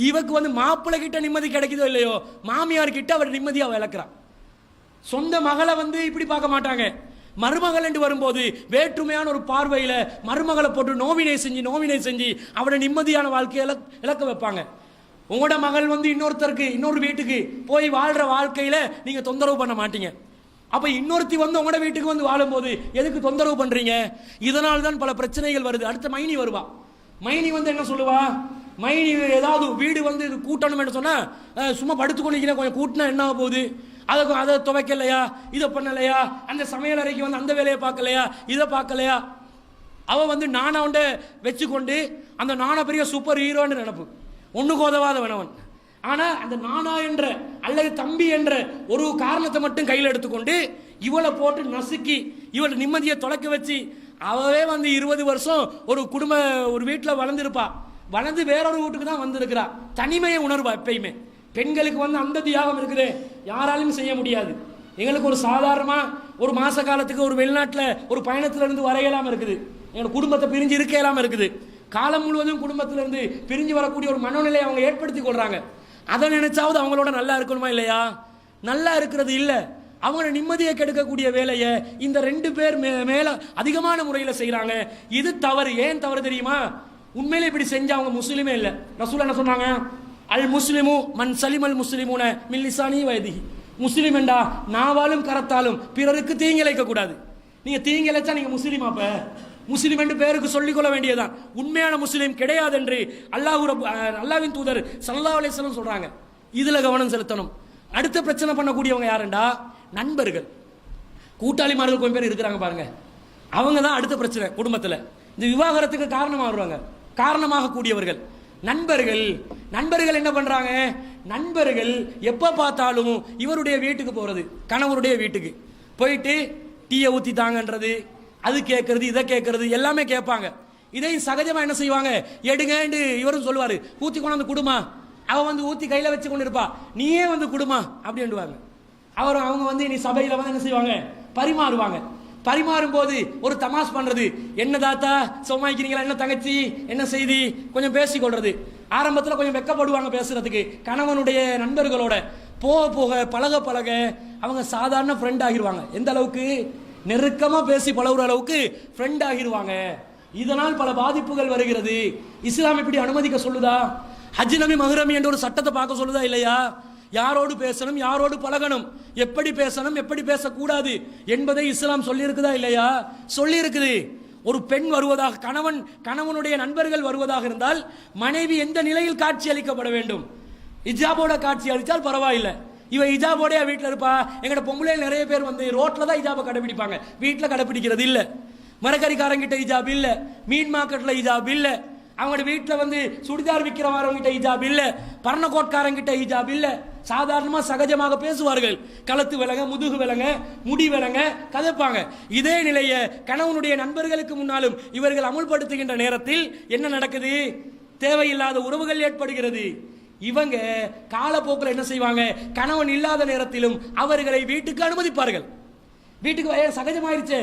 இவக்கு வந்து மாப்பிள்ளை கிட்ட நிம்மதி கிடைக்குதோ இல்லையோ, மாமியார் கிட்ட அவர் நிம்மதியா விளக்குறான். சொந்த மகளை வந்து இப்படி பார்க்க மாட்டாங்க. மருமகள் என்று வரும்போது வேற்றுமையான ஒரு பார்வையில் மருமகளை போட்டு நோவினை செஞ்சு அவனை நிம்மதியான வாழ்க்கையை இழக்க வைப்பாங்க. உங்களோட மகள் வந்து இன்னொருத்தருக்கு இன்னொரு வீட்டுக்கு போய் வாழ்ற வாழ்க்கையில நீங்க தொந்தரவு பண்ண மாட்டீங்க. அப்ப இன்னொருத்தி வந்து உங்களோட வீட்டுக்கு வந்து வாழும்போது எதுக்கு தொந்தரவு பண்றீங்க? இதனால் தான் பல பிரச்சனைகள் வருது. அடுத்த மைனி வருவா. மைனி வந்து என்ன சொல்லுவா? மைனி ஏதாவது வீடு வந்து இது கூட்டணும் சொன்னா சும்மா படுத்துக்கொண்டு கொஞ்சம் கூட்டினா என்ன போகுது? அதை துவைக்கலையா, இதை பண்ணலையா, அந்த சமையல் அறைக்கு வந்து அந்த வேலையை பார்க்கலையா, இதை பார்க்கலையா? அவ வந்து நானாண்ட வச்சுக்கொண்டு அந்த நானா பெரிய சூப்பர் ஹீரோன்னு நினைப்பு, ஒண்ணுக்கு உதவாத வேணவன். ஆனா அந்த நானா என்ற அல்லது தம்பி என்ற ஒரு காரணத்தை மட்டும் கையில் எடுத்துக்கொண்டு இவளை போட்டு நசுக்கி இவளை நிம்மதியை தொலைக்க வச்சு அவவே வந்து 20 வருஷம் ஒரு வீட்டில் வளர்ந்துருப்பா. வளர்ந்து வேறொரு வீட்டுக்கு தான் வந்திருக்கிறா. தனிமையை உணர்வா. எப்பயுமே பெண்களுக்கு வந்து அந்த தியாகம் இருக்குது, யாராலும் செய்ய முடியாது. எங்களுக்கு ஒரு சாதாரணமா ஒரு மாச காலத்துக்கு ஒரு வெளிநாட்டில் ஒரு பயணத்துல இருந்து வரையலாம் இருக்குது, எங்களோட குடும்பத்தை பிரிஞ்சு இருக்கலாம் இருக்குது. காலம் முழுவதும் குடும்பத்திலிருந்து பிரிஞ்சு வரக்கூடிய ஒரு மனநிலையை அவங்க ஏற்படுத்தி கொள்றாங்க. அதை நினைச்சாவது அவங்களோட நல்லா இருக்கணுமா இல்லையா? நல்லா இருக்கிறது இல்லை, அவங்கள நிம்மதியை கெடுக்கக்கூடிய வேலையை இந்த 2 பேர் மேல அதிகமான முறையில் செய்யறாங்க. இது தவறு. ஏன் தவறு தெரியுமா? உண்மையிலே இப்படி செஞ்சா அவங்க முஸ்லிமே இல்லை. ரசூல் என்ன சொன்னாங்க? அல் முஸ்லிமு மன் சலிமல் முஸ்லிமுன மின் லிசானி வயதிஹி. முஸ்லிம் என்றா நாவாலும் கரத்தாலும் பிறருக்கு தீங்கிழைக்க கூடாது. நீங்க தீங்கிழைச்சா நீங்க முஸ்லிம். அப்ப முஸ்லிம் என்று பேருக்கு சொல்லிக்கொள்ள வேண்டியதான். உண்மையான முஸ்லிம் கிடையாது என்று அல்லாஹ்வின் தூதர் ஸல்லல்லாஹு அலைஹி வஸல்லம் சொல்றாங்க. இதுல கவனம் செலுத்தணும். அடுத்த பிரச்சனை பண்ணக்கூடியவங்க யாருண்டா? நண்பர்கள், கூட்டாளிமார்கள் கொஞ்சம் பேர் இருக்கிறாங்க பாருங்க. அவங்க தான் அடுத்த பிரச்சனை. குடும்பத்தில் இந்த விவாகரத்துக்கு காரணமாக கூடியவர்கள் நண்பர்கள் என்ன பண்றாங்க? நண்பர்கள் எப்ப பார்த்தாலும் இவருடைய வீட்டுக்கு போறது, கணவருடைய வீட்டுக்கு போயிட்டு டீயை ஊத்தி தாங்கன்றது, அது கேட்கறது, இதை கேட்கறது, எல்லாமே கேட்பாங்க. இதை சகஜமா என்ன செய்வாங்க? எடுங்கன்னு இவரும் சொல்லுவாரு, ஊத்தி கொண்டாந்து குடுமா. அவ வந்து ஊத்தி கையில வச்சு கொண்டு இருப்பா, நீயே வந்து குடுமா அப்படின்டுவாங்க. அவங்க வந்து நீ சபையில வந்து என்ன செய்வாங்க? பரிமாறுவாங்க. பரிமாறும் போது ஒரு தமாஷ் பண்றது, என்ன தாத்தா சோமாய்க்கிறீங்களா, என்ன தங்கச்சி, என்ன செய்தி, கொஞ்சம் பேசிக்கொள்றது. ஆரம்பத்தில் கொஞ்சம் வெக்கப்படுவாங்க பேசுறதுக்கு கணவனுடைய நண்பர்களோட. போக போக பழக அவங்க சாதாரண ஃப்ரெண்ட் ஆகிடுவாங்க. எந்த அளவுக்கு? நெருக்கமா பேசி பழகுற அளவுக்கு ஃப்ரெண்ட் ஆகிடுவாங்க. இதனால் பல பாதிப்புகள் வருகிறது. இஸ்லாம் இப்படி அனுமதிக்க சொல்லுதா? அஜ்னபி மஹ்ரமி என்ற ஒரு சட்டத்தை பார்க்க சொல்லுதா இல்லையா? யாரோடு பேசணும், யாரோடு பழகணும், எப்படி பேசணும், எப்படி பேசக்கூடாது என்பதை இஸ்லாம் சொல்லி இருக்குதா இல்லையா? சொல்லி இருக்குது. ஒரு பெண் வருவதாக, கணவனுடைய நண்பர்கள் வருவதாக இருந்தால் மனைவி எந்த நிலையில் காட்சி அளிக்கப்பட வேண்டும்? இஜாபோட காட்சி அளித்தால் பரவாயில்லை. இவ இஜாபோடைய வீட்டில் இருப்பா. எங்கட பொம்பளையில் நிறைய பேர் வந்து ரோட்ல தான் இஜாபை கடைபிடிப்பாங்க, வீட்டில் கடைபிடிக்கிறது இல்லை. மரக்கறிக்காரங்கிட்ட இஜாப் இல்லை, மீன் மார்க்கெட்ல இஜாப் இல்லை, அவங்களோட வீட்டில் வந்து சுடிதார் விற்கிறவங்கிட்ட ஹிஜாப் இல்லை, பர்ணக்கோட்காரங்கிட்ட ஹிஜாப் இல்லை. சாதாரணமாக சகஜமாக பேசுவார்கள். கழுத்து விலங்க, முதுகு விலங்க, முடி விலங்க கதைப்பாங்க. இதே நிலையை கணவனுடைய நண்பர்களுக்கு முன்னாலும் இவர்கள் அமுல்படுத்துகின்ற நேரத்தில் என்ன நடக்குது? தேவையில்லாத உறவுகள் ஏற்படுகிறது. இவங்க காலப்போக்கில் என்ன செய்வாங்க? கணவன் இல்லாத நேரத்திலும் அவர்களை வீட்டுக்கு அனுமதிப்பார்கள். வீட்டுக்கு சகஜமாயிருச்சே,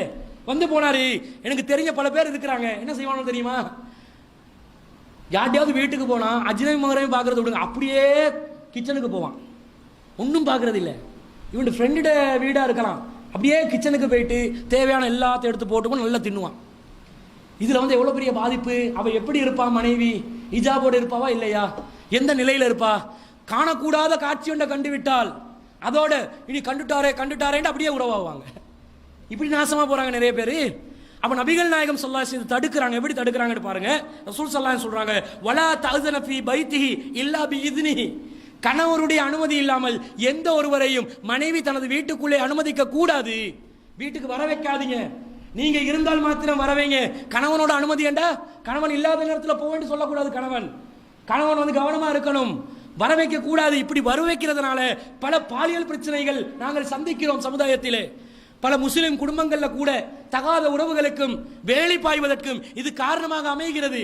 வந்து போனாரு. எனக்கு தெரிஞ்ச பல பேர் இருக்கிறாங்க. என்ன செய்வாங்க தெரியுமா? யார்ட்டையாவது வீட்டுக்கு போனா அஜ்னபி மகரையும் பார்க்கறது விடுங்க, அப்படியே கிச்சனுக்கு போவான், ஒன்றும் பார்க்கறது இல்லை. இவன் ஃப்ரெண்டோட வீடாக இருக்கலாம், அப்படியே கிச்சனுக்கு போயிட்டு தேவையான எல்லாத்தையும் எடுத்து போட்டுக்கணும், நல்லா தின்னுவான். இதில் வந்து எவ்வளோ பெரிய பாதிப்பு. அவள் எப்படி இருப்பான்? மனைவி ஹிஜாபோடு இருப்பாவா இல்லையா? எந்த நிலையில் இருப்பா? காணக்கூடாத காட்சி ஒன்றை கண்டுவிட்டால் அதோட இனி கண்டுட்டாரேன்னு அப்படியே உறவாவாங்க. இப்படி நாசமாக போகிறாங்க நிறைய பேர். அப்ப நபிகள் நாயகம் ஸல்லல்லாஹு அலைஹி வஸல்லம் தடுக்கிறாங்க. எப்படி தடுக்கிறாங்கன்னு பாருங்க. ரசூல் ஸல்லல்லாஹு அலைஹி சொல்றாங்க, வலா தஅஸன ஃபீ பைத்திஹி இல்லா பிஇذனிஹி. கணவருடைய அனுமதி இல்லாமல் எந்த ஒருவரையும் மனைவி தனது வீட்டுக்குள்ளே அனுமதிக்க கூடாது. வீட்டுக்கு வர வைக்காதீங்க. நீங்க இருந்தால் மாத்திரம் வரவைங்க. கணவனோட அனுமதி ஏண்டா? கணவன் இல்லாத நேரத்தில் போவேன்னு சொல்லக்கூடாது. கணவன் வந்து கவனமா இருக்கணும், வர வைக்க கூடாது. இப்படி வர வைக்கிறதுனால பல பாலியல் பிரச்சனைகள் நாங்கள் சந்திக்கிறோம் சமுதாயத்திலே. பல முஸ்லிம் குடும்பங்கள்ல கூட தகாத உறவுகளுக்கும் வேலை பாய்வதற்கும் இது காரணமாக அமைகிறது.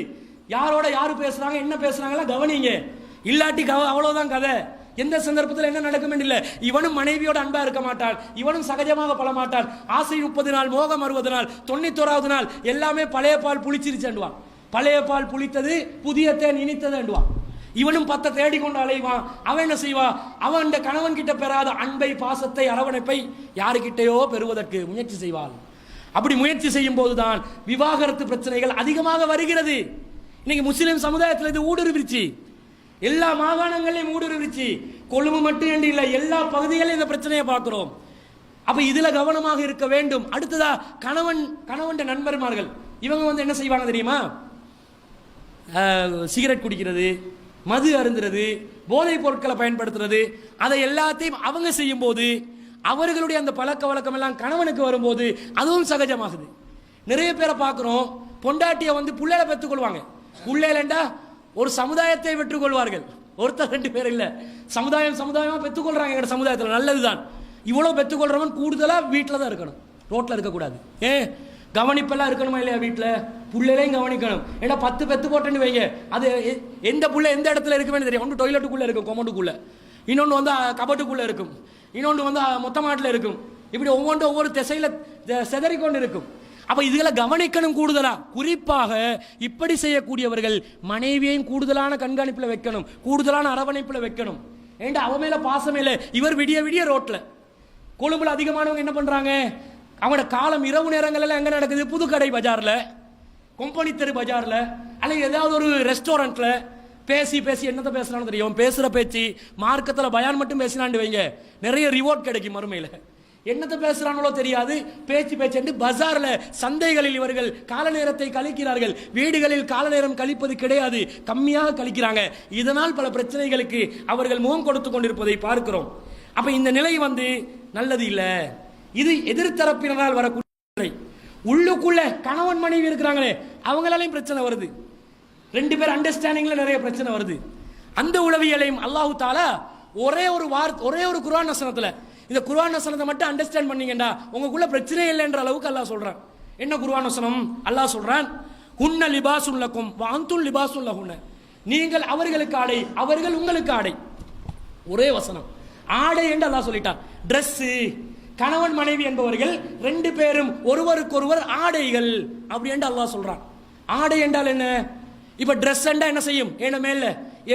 யாரோட யாரு பேசுறாங்க, என்ன பேசுறாங்களா கவனிங்க. இல்லாட்டி அவ்வளவுதான் கதை. எந்த சந்தர்ப்பத்தில் என்ன நடக்கும் இல்லை. இவனும் மனைவியோட அன்பா இருக்க மாட்டான், இவனும் சகஜமாக பழ மாட்டான். ஆசை 30 நாள், மோகம் 60 நாள், 91வது நாள் எல்லாமே பழைய பால் புளிச்சிருச்சுவான். பழைய பால் புளித்தது, புதிய தேன் இனித்ததுவான். இவனும் 10 தேடி கொண்டு அலைவான். அவன் என்ன செய்வான்? அவன் அந்த கணவன் கிட்ட பெறாத அன்பை, பாசத்தை, அரவணைப்பை யாருக்கிட்டையோ பெறுவதற்கு முயற்சி செய்வாள். அப்படி முயற்சி செய்யும் போதுதான் விவாகரத்து பிரச்சனைகள் அதிகமாக வருகிறது. இன்னைக்கு முஸ்லிம் சமுதாயத்தில் இது ஊடுருவிச்சு, எல்லா மாகாணங்களையும் ஊடுருவிச்சு. கொழும்பு மட்டும் என்று இல்லை, எல்லா பகுதிகளிலும் இந்த பிரச்சனையை பார்க்கிறோம். அப்ப இதுல கவனமாக இருக்க வேண்டும். அடுத்ததா கணவன் நண்பர்மார்கள் இவங்க என்ன செய்வாங்க தெரியுமா? சிகரெட் குடிக்கிறது, மது அருந்துறது, போதைப் பொருட்களை பயன்படுத்துறது, அதை எல்லாத்தையும் அவங்க செய்யும் போது அவர்களுடைய அந்த பழக்க வழக்கம் எல்லாம் கணவனுக்கு வரும்போது அதுவும் சகஜமாகுது. நிறைய பேரை பார்க்கிறோம், பொண்டாட்டியை புள்ளையில பெற்றுக்கொள்வாங்க. புள்ளையிலண்டா ஒரு சமுதாயத்தை பெற்றுக்கொள்வார்கள். ஒருத்தர் 2 பேர் இல்ல, சமுதாயமா பெற்றுக்கொள்றாங்க. எங்க சமுதாயத்தில் நல்லதுதான். இவ்வளவு பெற்றுக்கொள்றவன் கூடுதலா வீட்டில் தான் இருக்கணும், ரோட்ல இருக்கக்கூடாது. கவனிப்பெல்லாம் இருக்கணுமா இல்லையா? வீட்டில் புள்ளையிலையும் கவனிக்கணும். ஏன்னா 10 பெத்து போட்டுன்னு வைங்க, அது எந்த புள்ள எந்த இடத்துல இருக்குமே தெரியும். ஒன்று டொய்லெட்டுக்குள்ள இருக்கும், கொமண்டுக்குள்ள, இன்னொன்று கபட்டுக்குள்ள இருக்கும், இன்னொன்று மொத்த மாட்டில் இருக்கும். இப்படி ஒவ்வொரு திசையில செதறிக்கொண்டு இருக்கும். அப்ப இதுகளை கவனிக்கணும் கூடுதலா. குறிப்பாக இப்படி செய்யக்கூடியவர்கள் மனைவியையும் கூடுதலான கண்காணிப்புல வைக்கணும், கூடுதலான அரவணைப்புல வைக்கணும். ஏண்டா அவ மேல பாசம் இல்லை. இவர் விடிய விடிய ரோட்ல, கொழும்புல அதிகமானவங்க என்ன பண்றாங்க, அவங்களோட காலம் இரவு நேரங்கள்ல எங்க நடக்குது? புதுக்கடை பஜார்ல, கொம்பனி தெரு பஜார்ல, அல்லது ஏதாவது ஒரு ரெஸ்டாரண்ட்ல பேசி என்னத்தை பேசுறான்னு தெரியும். பேசுற பேச்சு மார்க்கத்தில் பயான் மட்டும் பேசினான்னு வைங்க, நிறைய ரிவார்ட் கிடைக்கும் மறுமையில. என்னத்தை பேசுறாங்களோ தெரியாது, பேச்சு பஜார்ல சந்தைகளில் இவர்கள் கால நேரத்தை கழிக்கிறார்கள். வீடுகளில் கால நேரம் கழிப்பது கிடையாது, கம்மியாக கழிக்கிறாங்க. இதனால் பல பிரச்சனைகளுக்கு அவர்கள் முகம் கொடுத்து கொண்டிருப்பதை பார்க்கிறோம். அப்ப இந்த நிலை நல்லது இல்ல. இது எதிர்த்தரப்பினரால் வரக்கூடிய நிலை. உள்ளுக்குள்ள கணவன் மனைவி இருக்கிறாங்களே அவங்களாலையும் பிரச்சனை வருது. 2 பேர் அண்டர்ஸ்டாண்டிங்ல நிறைய பிரச்சனை வருது. அந்த உளவியலையும் அல்லாஹ் தஆலா ஒரே ஒரு குர்ஆன் வசனத்துல, இந்த குர்ஆன் வசனத்தை மட்டும் அண்டர்ஸ்டாண்ட் பண்ணீங்கடா உங்களுக்குள்ள பிரச்சனை இல்லைன்ற அளவுக்கு அல்லாஹ் சொல்றான். என்ன குர்ஆன் வசனம்? அல்லாஹ் சொல்றான், ஹுன்ன லிபாசுல் லக்கும் வ அன்தும் லிபாசுல் லஹுன்ன. நீங்கள் அவர்களுக்கு ஆடை, அவர்கள் உங்களுக்கு ஆடை. ஒரே வசனம். ஆடை என்று அல்லாஹ் சொல்லிட்டான். Dress, கணவன் மனைவி என்பவர்கள் 2 பேரும் ஒருவருக்கொருவர் ஆடைகள் அப்படி என்று அல்லாஹ் சொல்றான். ஆடை என்றால் என்ன? இப்ப Dress என்றா என்ன செய்யும்? என் மேல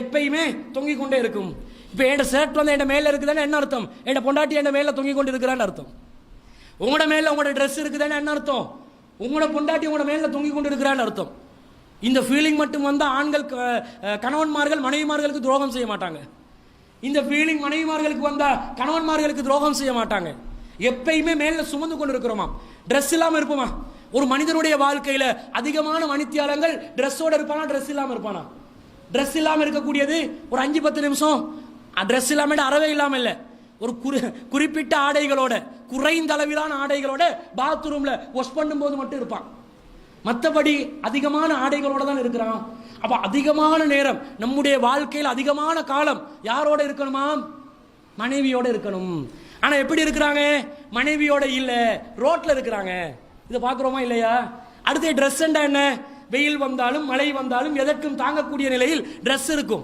எப்பயுமே தொங்கிக் கொண்டே இருக்கும். இப்ப என் ஷர்ட் என் மேல இருக்குதானே என்ன அர்த்தம்? என் பொண்டாட்டி என் மேல தொங்கிக் கொண்டு இருக்கிறான்னு அர்த்தம். உங்களோட மேல உங்களோட Dress இருக்குதானே என்ன அர்த்தம்? உங்களோட பொண்டாட்டி உங்களோட மேல தொங்கிக் கொண்டு இருக்கிறான்னு அர்த்தம். இந்த ஃபீலிங் மட்டும் ஆண்கள் கணவன்மார்கள் மனைவிமார்களுக்கு துரோகம் செய்ய மாட்டாங்க. இந்த ஃபீலிங் மனைவிமார்களுக்கு கணவன்மார்களுக்கு துரோகம் செய்ய மாட்டாங்க. எப்பயுமே மேல சுமந்து கொண்டு இருக்கிறோமா? ட்ரெஸ் இல்லாம இருப்போமா? ஒரு மனிதனுடைய வாழ்க்கையில அதிகமான மணித்தியாலங்கள் ட்ரெஸ்ஸோட இருப்பானா, ட்ரெஸ் இல்லாம இருப்பானா? ட்ரெஸ் இல்லாம இருக்கக்கூடியது ஒரு 5-10 நிமிஷம். ட்ரெஸ் இல்லாம அறவே இல்லாம இல்ல, ஒரு குறிப்பிட்ட ஆடைகளோட, குறைந்த அளவிலான ஆடைகளோட பாத்ரூம்ல வாஷ் பண்ணும் போது மட்டும் இருப்பான். மற்றபடி அதிகமான ஆடைகளோட தான் இருக்கிறான். அப்ப அதிகமான நேரம் நம்முடைய வாழ்க்கையில் அதிகமான காலம் யாரோட இருக்கணுமா? மனைவியோட இருக்கணும். ஆனா எப்படி இருக்கிறாங்க? மனைவியோட இல்ல, ரோட்ல இருக்கிறாங்க. இதை பாக்குறோமா இல்லையா? அடுத்த ட்ரெஸ் என்ன? வெயில் வந்தாலும் மழை வந்தாலும் எதற்கும் தாங்கக்கூடிய நிலையில் ட்ரெஸ் இருக்கும்.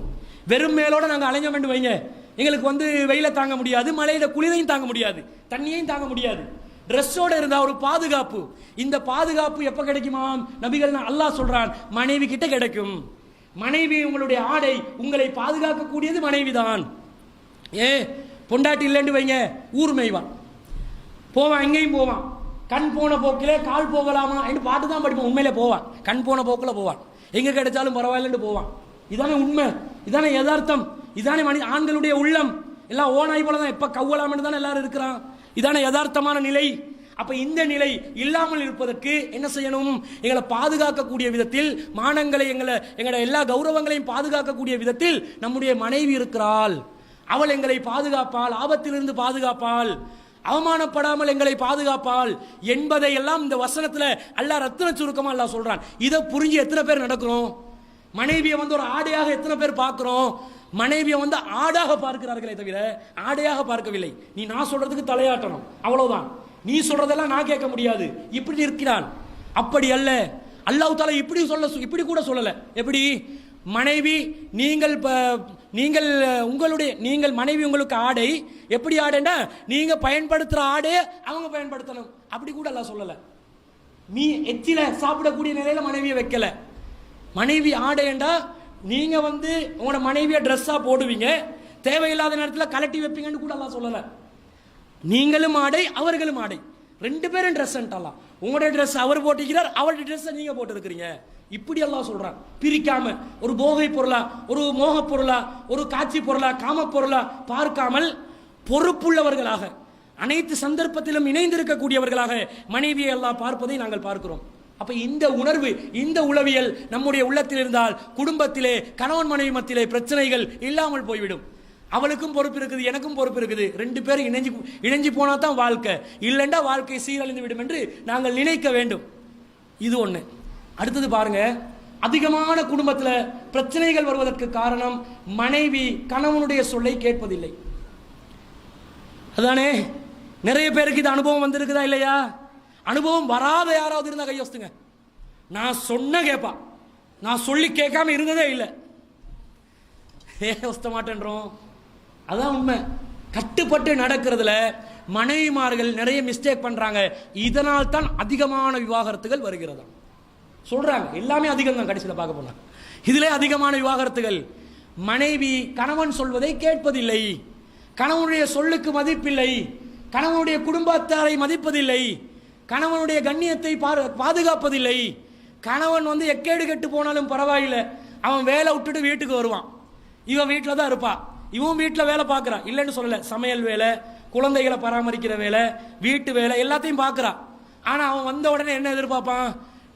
வெறும் மேலோட நாங்க அலைஞ்ச வேண்டும் வைங்க, எங்களுக்கு வெயில தாங்க முடியாது, மழையில குளிரையும் தாங்க முடியாது, தண்ணியையும் தாங்க முடியாது. ட்ரெஸ்ஸோட இருந்தா ஒரு பாதுகாப்பு. இந்த பாதுகாப்பு எப்ப கிடைக்குமா? நபிகள் அல்லாஹ் சொல்றான், மனைவி கிட்ட கிடைக்கும். மனைவி உங்களுடைய ஆடை, உங்களை பாதுகாக்கக்கூடியது மனைவிதான். பொண்டாட்டி இல்லைன்னு வைங்க, ஊர் மேய்வான், போவான், எங்கேயும் போவான். கண் போன போக்கிலே கால் போகலாமா என்று பாட்டு தான் படிப்பான். உண்மையிலே போவான், கண் போன போக்கில் போவான், எங்க கிடைச்சாலும் பரவாயில்லன்னு போவான். இதானே உண்மை, இதானே யதார்த்தம், இதானே ஆண்களுடைய உள்ளம். எல்லாம் ஓனாய் போல தான், எப்ப கவ்வலாம்னு தானே எல்லாரும் இருக்கிறான். இதான யதார்த்தமான நிலை. அப்ப இந்த நிலை இல்லாமல் இருப்பதற்கு என்ன செய்யணும்? எங்களை பாதுகாக்கக்கூடிய விதத்தில், மானங்களை எங்களை எல்லா கௌரவங்களையும் பாதுகாக்கக்கூடிய விதத்தில் நம்முடைய மனைவி இருக்கிறாள். அவள் எங்களை பாதுகாப்பாள், ஆபத்திலிருந்து பாதுகாப்பாள், அவமானப்படாமல் எங்களை பாதுகாப்பாள் என்பதை எல்லாம் இந்த வசனத்துல அல்லாஹ் ரத்தின சுருக்கமா அல்லாஹ் சொல்றான். இதை புரிஞ்சு எத்தனை பேர் நடக்கிறோம்? மனைவியை ஒரு ஆடையாக எத்தனை பேர் பார்க்கிறோம்? மனைவியை ஆடாக பார்க்கிறார்களே தவிர ஆடையாக பார்க்கவில்லை. நீ நான் சொல்றதுக்கு தலையாட்டணும், அவ்வளவுதான். நீ சொல்றதெல்லாம் நான் கேட்க முடியாது, இப்படி இருக்கிறான். அப்படி அல்ல. அல்லாஹ் தஆலா இப்படி கூட சொல்லல. எப்படி? மனைவி நீங்கள் மனைவி உங்களுக்கு ஆடை. எப்படி ஆடைண்டா, நீங்க பயன்படுத்துற ஆடை அவங்க பயன்படுத்தணும். அப்படி கூட அல்லாஹ் சொல்லல. நீ எச்சில சாப்பிடக்கூடிய நிலையில மனைவியை வைக்கல. மனைவி ஆடைண்டா நீங்க உங்களோட மனைவியை ட்ரெஸ்ஸா போடுவீங்க, தேவையில்லாத நேரத்தில் கலட்டி வைப்பீங்கன்னு கூட அல்லாஹ் சொல்லல. நீங்களும் ஆடை, அவர்களும் ஆடை, 2 பேரும் ட்ரெஸ். உங்களுடைய ட்ரெஸ் அவர் போட்டிக்கிறார், அவருடைய ட்ரெஸ்ஸை நீங்க போட்டு இருக்கிறீங்க. இப்படி எல்லாம் சொல்றான். பிரிக்காம ஒரு போகை பொருளா, ஒரு மோக பொருளா, ஒரு காட்சி பொருளா, காம பொருளா பார்க்காமல் பொறுப்புள்ளவர்களாக அனைத்து சந்தர்ப்பத்திலும் இணைந்திருக்கக்கூடியவர்களாக மனைவியை எல்லாம் பார்ப்பதை நாங்கள் பார்க்கிறோம். அப்ப இந்த உணர்வு, இந்த உளவியல் நம்முடைய உள்ளத்தில் இருந்தால் குடும்பத்திலே கணவன் மனைவி மத்தியிலே பிரச்சனைகள் இல்லாமல் போய்விடும். அவளுக்கும் பொறுப்பு இருக்குது, எனக்கும் பொறுப்பு இருக்குது. ரெண்டு பேரும் இணைஞ்சு போனா தான் வாழ்க்கை, இல்லைண்டா வாழ்க்கை சீரழிந்து விடும் என்று நாங்கள் நினைக்க வேண்டும். இது ஒண்ணு. அடுத்தது பாருங்க, அதிகமான குடும்பத்தில் பிரச்சனைகள் வருவதற்கு காரணம் மனைவி கணவனுடைய சொல்லை கேட்பதில்லை. அதானே? நிறைய பேருக்கு இது அனுபவம் வந்திருக்குதா இல்லையா? அனுபவம் வராத யாராவது இருந்தா கையோசுங்க. நான் சொன்ன கேட்பா, நான் சொல்லி கேட்காம இருந்ததே இல்லை. யோசித்த மாட்டேன்றோம். அதான் உண்மை. கட்டுப்பட்டு நடக்கிறதுல மனைவிமார்கள் நிறைய மிஸ்டேக் பண்றாங்க. இதனால் தான் அதிகமான விவாகரத்துகள் வருகிறதா சொல்றாங்க. எல்லாமே அதிகம் தான் கடைசியில் பார்க்க போனா. இதிலே அதிகமான விவாகரத்துகள் மனைவி கணவன் சொல்வதை கேட்பதில்லை, கணவனுடைய சொல்லுக்கு மதிப்பில்லை, கணவனுடைய குடும்பத்தாரை மதிப்பதில்லை, கணவனுடைய கண்ணியத்தை பாதுகாப்பதில்லை. கணவன் எக்கேடு கெட்டு போனாலும் பரவாயில்லை, அவன் வேலை விட்டுட்டு வீட்டுக்கு வருவான், இவன் வீட்டில் தான் இருப்பா, இவன் வீட்டில் வேலை பார்க்குறான். இல்லைன்னு சொல்லலை, சமையல் வேலை, குழந்தைகளை பராமரிக்கிற வேலை, வீட்டு வேலை எல்லாத்தையும் பார்க்குறான். ஆனால் அவன் வந்த உடனே என்ன எதிர்பார்ப்பான்?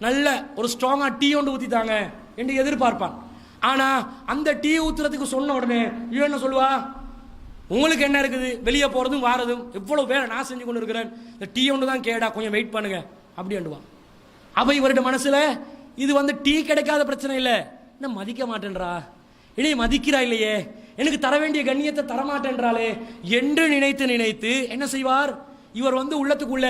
நல்ல ஒரு ஸ்ட்ராங்காக டீ ஒன்று ஊற்றித்தாங்க என்று எதிர்பார்ப்பான். ஆனால் அந்த டீ ஊற்றுறதுக்கு சொன்ன உடனே இவன் என்ன சொல்லுவா? உங்களுக்கு என்ன இருக்குது, வெளியே போகிறதும் வாரதும் எவ்வளோ வேலை நான் செஞ்சு கொண்டு இருக்கிறேன், இந்த டீ ஒன்று தான் கேடா, கொஞ்சம் வெயிட் பண்ணுங்க அப்படின்டுவான். அப்போ இவருடைய மனசில் இது டீ கிடைக்காத பிரச்சனை இல்லை, என்ன மதிக்க மாட்டேன்றா, இனி மதிக்கிறா இல்லையே, எனக்கு தர வேண்டிய கண்ணியத்தை தரமாட்டேன்றாளே என்று நினைத்து நினைத்து என்ன செய்வார்? இவர் உள்ளத்துக்குள்ள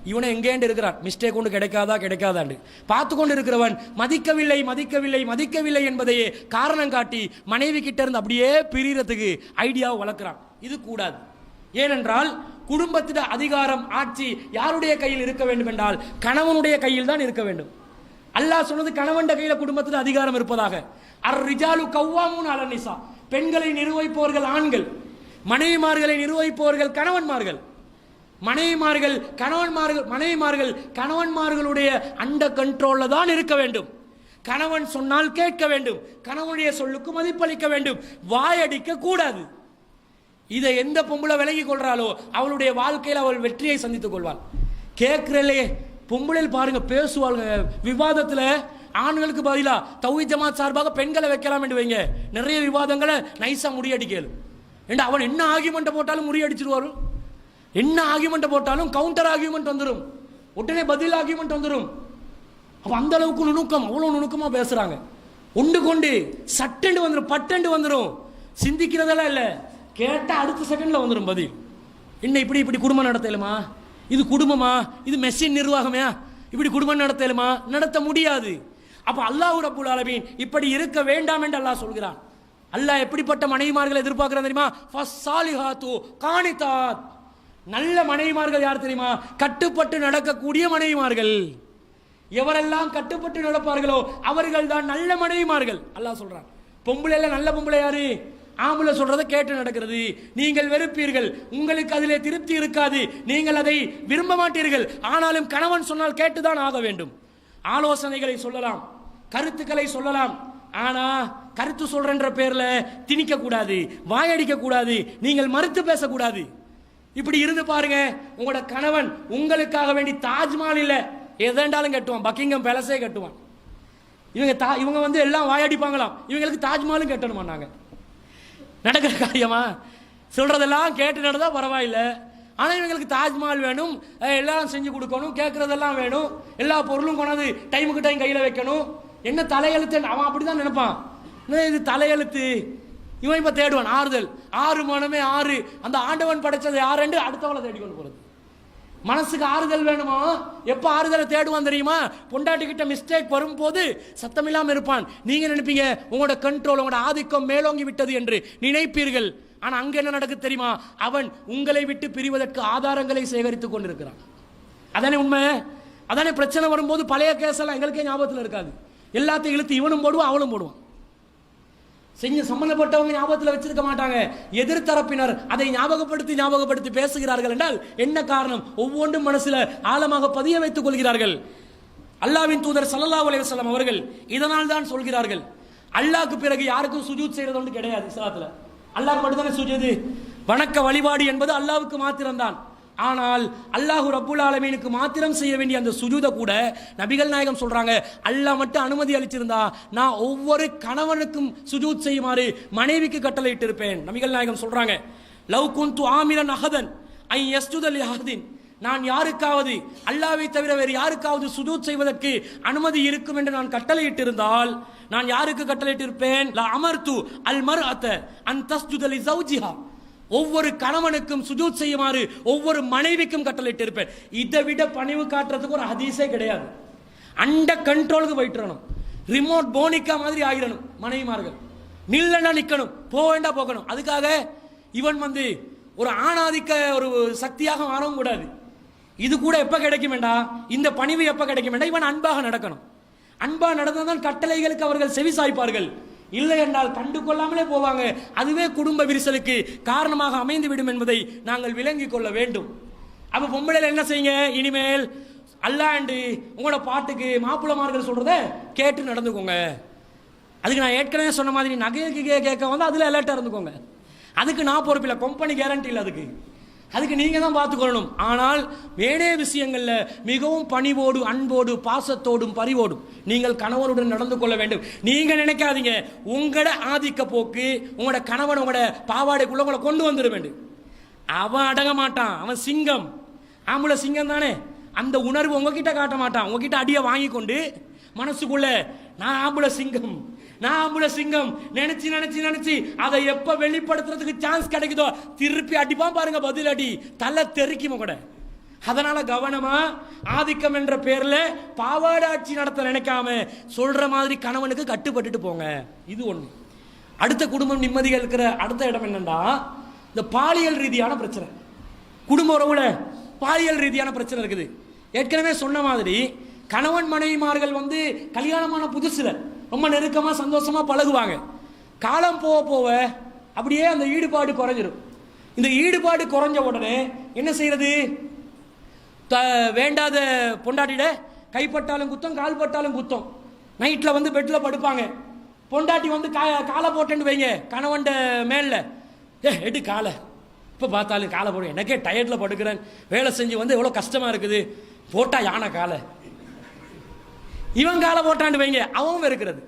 இவனை எங்கேண்டு இருக்கிறான், மிஸ்டேக் கொண்டு கிடைக்காதாண்டு பார்த்து கொண்டு இருக்கிறவன் மதிக்கவில்லை மதிக்கவில்லை மதிக்கவில்லை என்பதையே காரணம் காட்டி மனைவி கிட்ட இருந்து அப்படியே பிரியறதுக்கு ஐடியாவை வளர்க்கிறான். இது கூடாது. ஏனென்றால் குடும்பத்திட அதிகாரம், ஆட்சி யாருடைய கையில் இருக்க வேண்டும் என்றால் கணவனுடைய கையில் தான் இருக்க வேண்டும். அல்லாஹ் சொன்னது கணவன் கையில குடும்பத்தில் அதிகாரம் இருப்பதாக. அர்-ரிஜாலு கவ்வாமூன அலன் நிசா, பெண்களை நிர்வகிப்பவர்கள் ஆண்கள், மனைவிமார்களை நிர்வகிப்பவர்கள் கணவன்மார்கள். மனைவிமார்கள் கணவன்மார்களுடைய அண்ட கண்ட்ரோல்ல தான் இருக்க வேண்டும். கணவன் சொன்னால் கேட்க வேண்டும், கணவனுடைய சொல்லுக்கு மதிப்பளிக்க வேண்டும், வாயடிக்க கூடாது. இதை எந்த பொம்பளை விலகி கொள்றாளோ அவளுடைய வாழ்க்கையில் அவள் வெற்றியை சந்தித்துக் கொள்வாள். கேட்கிறல்லே பொம்பளையில் பாருங்க, பேசுவாங்க விவாதத்தில். ஆண்களுக்கு பதிலா தௌஹீத் ஜமாத் சார்பாக பெண்களை வைக்கலாம் என்று வைங்க, நிறைய விவாதங்களை நைஸா முறியடிக்கல. ஏண்டா அவன் என்ன ஆர்கியூமெண்ட் போட்டாலும் முறியடிச்சிருவாரு, என்ன ஆர்கியூமெண்ட் போட்டாலும் கவுண்டர் ஆர்கியூமெண்ட் வந்துடும், உடனே பதில் ஆர்கியூமெண்ட் வந்துடும். அப்ப அந்த அளவுக்கு நுணுக்கம், அவ்வளவு நுணுக்கமா பேசுறாங்க. ஒன்று கொண்டு சட்டெண்டு வந்துடும், பட்டெண்டு வந்துடும். சிந்திக்கிறதெல்லாம் இல்லை, கேட்டா அடுத்த செகண்ட்ல வந்துடும் பதில். என்ன இப்படி குடும்பம் நடத்தலுமா? இது குடும்பமா? இது மெஷின் நிர்வாகமா? இப்படி குடும்பம் நடத்தலுமா? நடத்த முடியாது. அப்ப அல்லாஹ் ரப்பல் ஆலமீன் இப்படி இருக்க வேண்டாம் என்று அல்லாஹ் சொல்கிறான். அல்லாஹ் எப்படிப்பட்ட மனைவிமார்களை எதிர்பார்க்கிறான் தெரியுமா? ஃபஸ்ஸாலிஹாத்து கானிதாத், நல்ல மனைவிமார்கள் யார் தெரியுமா? கட்டுப்பட்டு நடக்கக்கூடிய மனைவிமார்கள். எவரெல்லாம் கட்டுப்பட்டு நடப்பார்களோ அவர்கள் தான் நல்ல மனைவிமார்கள். அல்லாஹ் சொல்றான். பொம்பளைல நல்ல பொம்பளை யாரு? ஆம்பளை சொல்றதை கேட்டு நடக்கிறது. நீங்கள் வெறுப்பீர்கள், உங்களுக்கு அதிலே திருப்தி இருக்காது, நீங்கள் அதை விரும்ப மாட்டீர்கள். ஆனாலும் கணவன் சொன்னால் கேட்டுதான் ஆக வேண்டும். ஆலோசனைகளை சொல்லலாம், கருத்துக்களை சொல்லலாம். ஆனா கருத்து சொல்றன்ற பேர்ல திணிக்க கூடாது, வாயடிக்க கூடாது, நீங்கள் மறுத்து பேசக்கூடாது. இப்படி இருந்து பாருங்க, உங்களோட கணவன் உங்களுக்காக வேண்டி தாஜ்மஹால் இல்ல எதெண்டாலும் கட்டுவான், பக்கிங்கம் பேலஸே கட்டுவான். இவங்க எல்லாம் வாயடிப்பாங்களாம், இவங்களுக்கு தாஜ்மஹாலும் கட்டணுமா? நாங்க நடக்கிற காரியமா? சொல்றதெல்லாம் கேட்டு நடந்தா பரவாயில்லை. ஆனால் இவங்களுக்கு தாஜ்மஹால் வேணும், எல்லாம் செஞ்சு கொடுக்கணும், கேட்கறதெல்லாம் வேணும், எல்லா பொருளும் கொண்டாந்து டைமுக்கு டைம் கையில் வைக்கணும். என்ன தலையெழுத்து? அவன் அப்படிதான் நினைப்பான். இது தலையெழுத்து. இவன் இப்ப தேடுவான் ஆறுதல். 6 மனமே 6, அந்த ஆண்டவன் படைச்சது 6 அடுத்தவளை தேடிக்கொண்டு போறது. மனசுக்கு ஆறுதல் வேணுமா? எப்ப ஆறுதலை தேடுவான் தெரியுமா? பொண்டாட்டி கிட்ட மிஸ்டேக் வரும்போது சத்தமில்லாம இருப்பான். நீங்க நினைப்பீங்க உங்களோட கண்ட்ரோல், உங்களோட ஆதிக்கம் மேலோங்கி விட்டது என்று நினைப்பீர்கள். ஆனா அங்க என்ன நடக்குது தெரியுமா? அவன் உங்களை விட்டு பிரிவதற்கு ஆதாரங்களை சேகரித்துக் கொண்டிருக்கிறான். அதானே உண்மை? அதானே பிரச்சனை வரும்போது பழைய கேஸ் எல்லாம் எங்களுக்கே ஞாபகத்தில் இருக்காது. எல்லாத்தையும் இழுத்து இவனும் போடுவான், அவனும் போடுவான். சம்பந்தப்பட்டவங்க ஞாபகத்தில் வச்சிருக்க மாட்டாங்க. எதிர்த்தரப்பினர் அதை ஞாபகப்படுத்தி பேசுகிறார்கள் என்றால் என்ன காரணம்? ஒவ்வொன்றும் மனசுல ஆழமாக பதிய வைத்துக் கொள்கிறார்கள். அல்லாஹ்வின் தூதர் ஸல்லல்லாஹு அலைஹி வஸல்லம் அவர்கள் இதனால் தான் சொல்கிறார்கள், அல்லாஹ்க்கு பிறகு யாருக்கும் சுஜூத் செய்யறது ஒன்று கிடையாது. இஸ்லாத்துல அல்லாஹ்க்கு மட்டும் தானே சுஜூது, வணக்க வழிபாடு என்பது அல்லாஹ்வுக்கு மாத்திரம்தான். ஆனால் அல்லாஹ் ரப்புல் ஆலமீனுக்கு மாத்திரம் செய்ய வேண்டிய அந்த சுஜூத கூட நபிகள் நாயகம் சொல்றாங்க, அல்லாஹ் மட்டும் அனுமதி அளிச்சிருந்தா நான் ஒவ்வொரு கணவனுக்கும் சுஜூத் செய்யுமாறு மனைவிக்கு கட்டளையிட்டு இருப்பேன். நபிகள் நாயகம் சொல்றாங்க, லவ் குன்து ஆமிரன் அஹதன் ஐ யஸ்ஜுத லி அஹதின், நான் யாருக்காவது அல்லாஹ்வை தவிர வேறு யாருக்காவது சுஜூத் செய்வதற்கு அனுமதி இருக்கும் என்று நான் கட்டளையிட்டு இருந்தால் நான் யாருக்கு கட்டளையிட்டு இருப்பேன்? லா அமர்து அல் மர்அத அன் தஸ்ஜுத லி ஜௌஜிஹா, ஒவ்வொரு கணவனுக்கும் சுஜூத் செய்யுமாறு ஒவ்வொரு மனைவிக்கும் கட்டளையிட்டு இருப்பேன். இதை விட பணிவு காட்டுறதுக்கு ஒரு ஹதீஸே கிடையாது. அண்ட கண்ட்ரோலுக்கு போயிட்டுறணும், ரிமோட் போனிக்கா மாதிரி ஆகிடணும் மனைவிமார்கள். நில்லனா நிக்கணும், போவேண்டா போகணும். அதுக்காக இவன் ஒரு ஆணாதிக்க ஒரு சக்தியாக மாறவும் கூடாது. இது கூட எப்ப கிடைக்கும் வேண்டா, இந்த பணிவு எப்ப கிடைக்கும் வேண்டா, இவன் அன்பாக நடக்கணும். அன்பா நடந்தால்தான் கட்டளைகளுக்கு அவர்கள் செவி சாய்ப்பார்கள். இல்லை என்றால் கண்டு கொள்ளாமலே போவாங்க. அதுவே குடும்ப விரிசலுக்கு காரணமாக அமைந்து விடும் என்பதை நாங்கள் விளங்கிக் கொள்ள வேண்டும். அப்ப பொம்பளையில என்ன செய்யுங்க, இனிமேல் அல்லாண்டு உங்களோட பாட்டுக்கு மாப்பிள்ளமார்கள் சொல்றத கேட்டு நடந்துக்கோங்க. அதுக்கு நான் ஏற்கனவே சொன்ன மாதிரி நகைக்கு கேட்க அதுல அலர்ட்டா இருந்துக்கோங்க. அதுக்கு நான் பொறுப்பில்லை, கம்பெனி கேரண்டி இல்லை. அதுக்கு நீங்க தான் பார்த்துக்கொள்ளணும். ஆனால் வேறே விஷயங்கள்ல மிகவும் பணிவோடு அன்போடு பாசத்தோடும் பரிவோடும் நீங்கள் கணவனுடன் நடந்து கொள்ள வேண்டும். நீங்க நினைக்காதீங்க உங்களோட ஆதிக்க போக்கு உங்களோட கணவன் உங்களோட பாவாடைக்குள்ள உங்களை கொண்டு வந்துட வேண்டும். அவன் அடங்க மாட்டான், அவன் சிங்கம், ஆம்பளை சிங்கம் தானே. அந்த உணர்வு உங்ககிட்ட காட்ட மாட்டான். உங்ககிட்ட அடியை வாங்கி கொண்டு மனசுக்குள்ள நான் ஆம்பளை சிங்கம், நான் ஆம்பளை சிங்கம் நினைச்சு நினைச்சு நினைச்சு அதை எப்ப வெளிப்படுத்துறதுக்கு சான்ஸ் கிடைக்குதோ திருப்பி அடிப்பான் பாருங்க, பதில் அடி தலை தெறிக்குமோ கூட. அதனால கவனமா ஆதிக்கம் என்ற பேர்ல பாவாடாட்சி நடத்த நினைக்காம சொல்ற மாதிரி கணவனுக்கு கட்டுப்பட்டுட்டு போங்க. இது ஒண்ணு. அடுத்த குடும்பம் நிம்மதிகள் இருக்கிற அடுத்த இடம் என்னன்னா இந்த பாலியல் ரீதியான பிரச்சனை. குடும்ப உறவுல பாலியல் ரீதியான பிரச்சனை இருக்குது. ஏற்கனவே சொன்ன மாதிரி கணவன் மனைவிமார்கள் கல்யாணமான புதுசுல ரொம்ப நெருக்கமா சந்தோஷமா பழகுவாங்க. காலம் போக போக அப்படியே அந்த ஈடுபாடு குறைஞ்சிடும். இந்த ஈடுபாடு குறைஞ்ச உடனே என்ன செய்யறது? வேண்டாத பொண்டாட்டிட கைப்பட்டாலும் குத்தம், கால் பட்டாலும் குத்தம். நைட்ல பெட்ல படுப்பாங்க. பொண்டாட்டி காலை போட்டேன்னு வைங்க கணவன் மேல, எடு காலை, இப்ப பார்த்தாலும் காலை போடு, எனக்கே டயர்ட்ல படுக்கிறேன், வேலை செஞ்சு எவ்வளவு கஷ்டமா இருக்குது, போட்டா யானை காலை. இவன் காலை போட்டாண்டு வைங்க, அவன் இருக்கிறது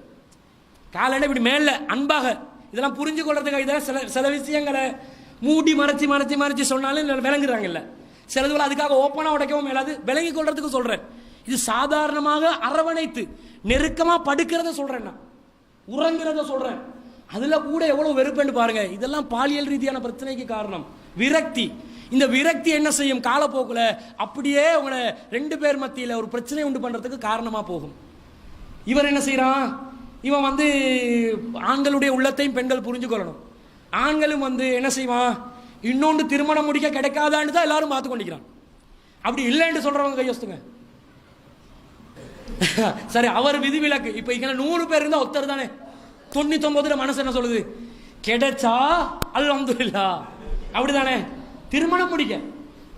காலை இப்படி மேல அன்பாக. இதெல்லாம் புரிஞ்சு கொள்றதுக்காக இதெல்லாம் சில விஷயங்களை மூடி மறைச்சி மறைச்சி மறைச்சி சொன்னாலும் விளங்குறாங்கல்ல. சிலதுல அதுக்காக ஓப்பனா உடைக்கவும் மேலாது, விளங்கி கொள்றதுக்கு சொல்றேன். இது சாதாரணமாக அரவணைத்து நெருக்கமா படுக்கிறத சொல்றேன், நான் உறங்குறத சொல்றேன். அதுல கூட எவ்வளவு வெறுப்புன்னு பாருங்க. இதெல்லாம் பாலியல் ரீதியான பிரச்சனைக்கு காரணம் விரக்தி. இந்த விரக்தி என்ன செய்யும்? காலப்போக்குல அப்படியே உங்களை ரெண்டு பேர் மத்தியில் ஒரு பிரச்சனை உண்டு பண்றதுக்கு காரணமா போகும். இவர் என்ன செய்யறான்? இவன் ஆண்களுடைய உள்ளத்தையும் பெண்கள் புரிஞ்சு கொள்ளணும். ஆண்களும் என்ன செய்வான்? இன்னொன்று திருமணம் முடிக்க கிடைக்காதான்னு தான் எல்லாரும் பார்த்து கொண்டிருக்கிறான். அப்படி இல்லைன்னு சொல்றவங்க கையொசுங்க. சரி, அவர் விதிவிலக்கு. இப்ப இங்க 100 பேர் இருந்தா ஒருத்தர் தானே. 99 மனசு என்ன சொல்லுது? கிடைச்சா அல்ஹம்துலில்லாஹ், அப்படிதானே? திருமணம் முடிக்க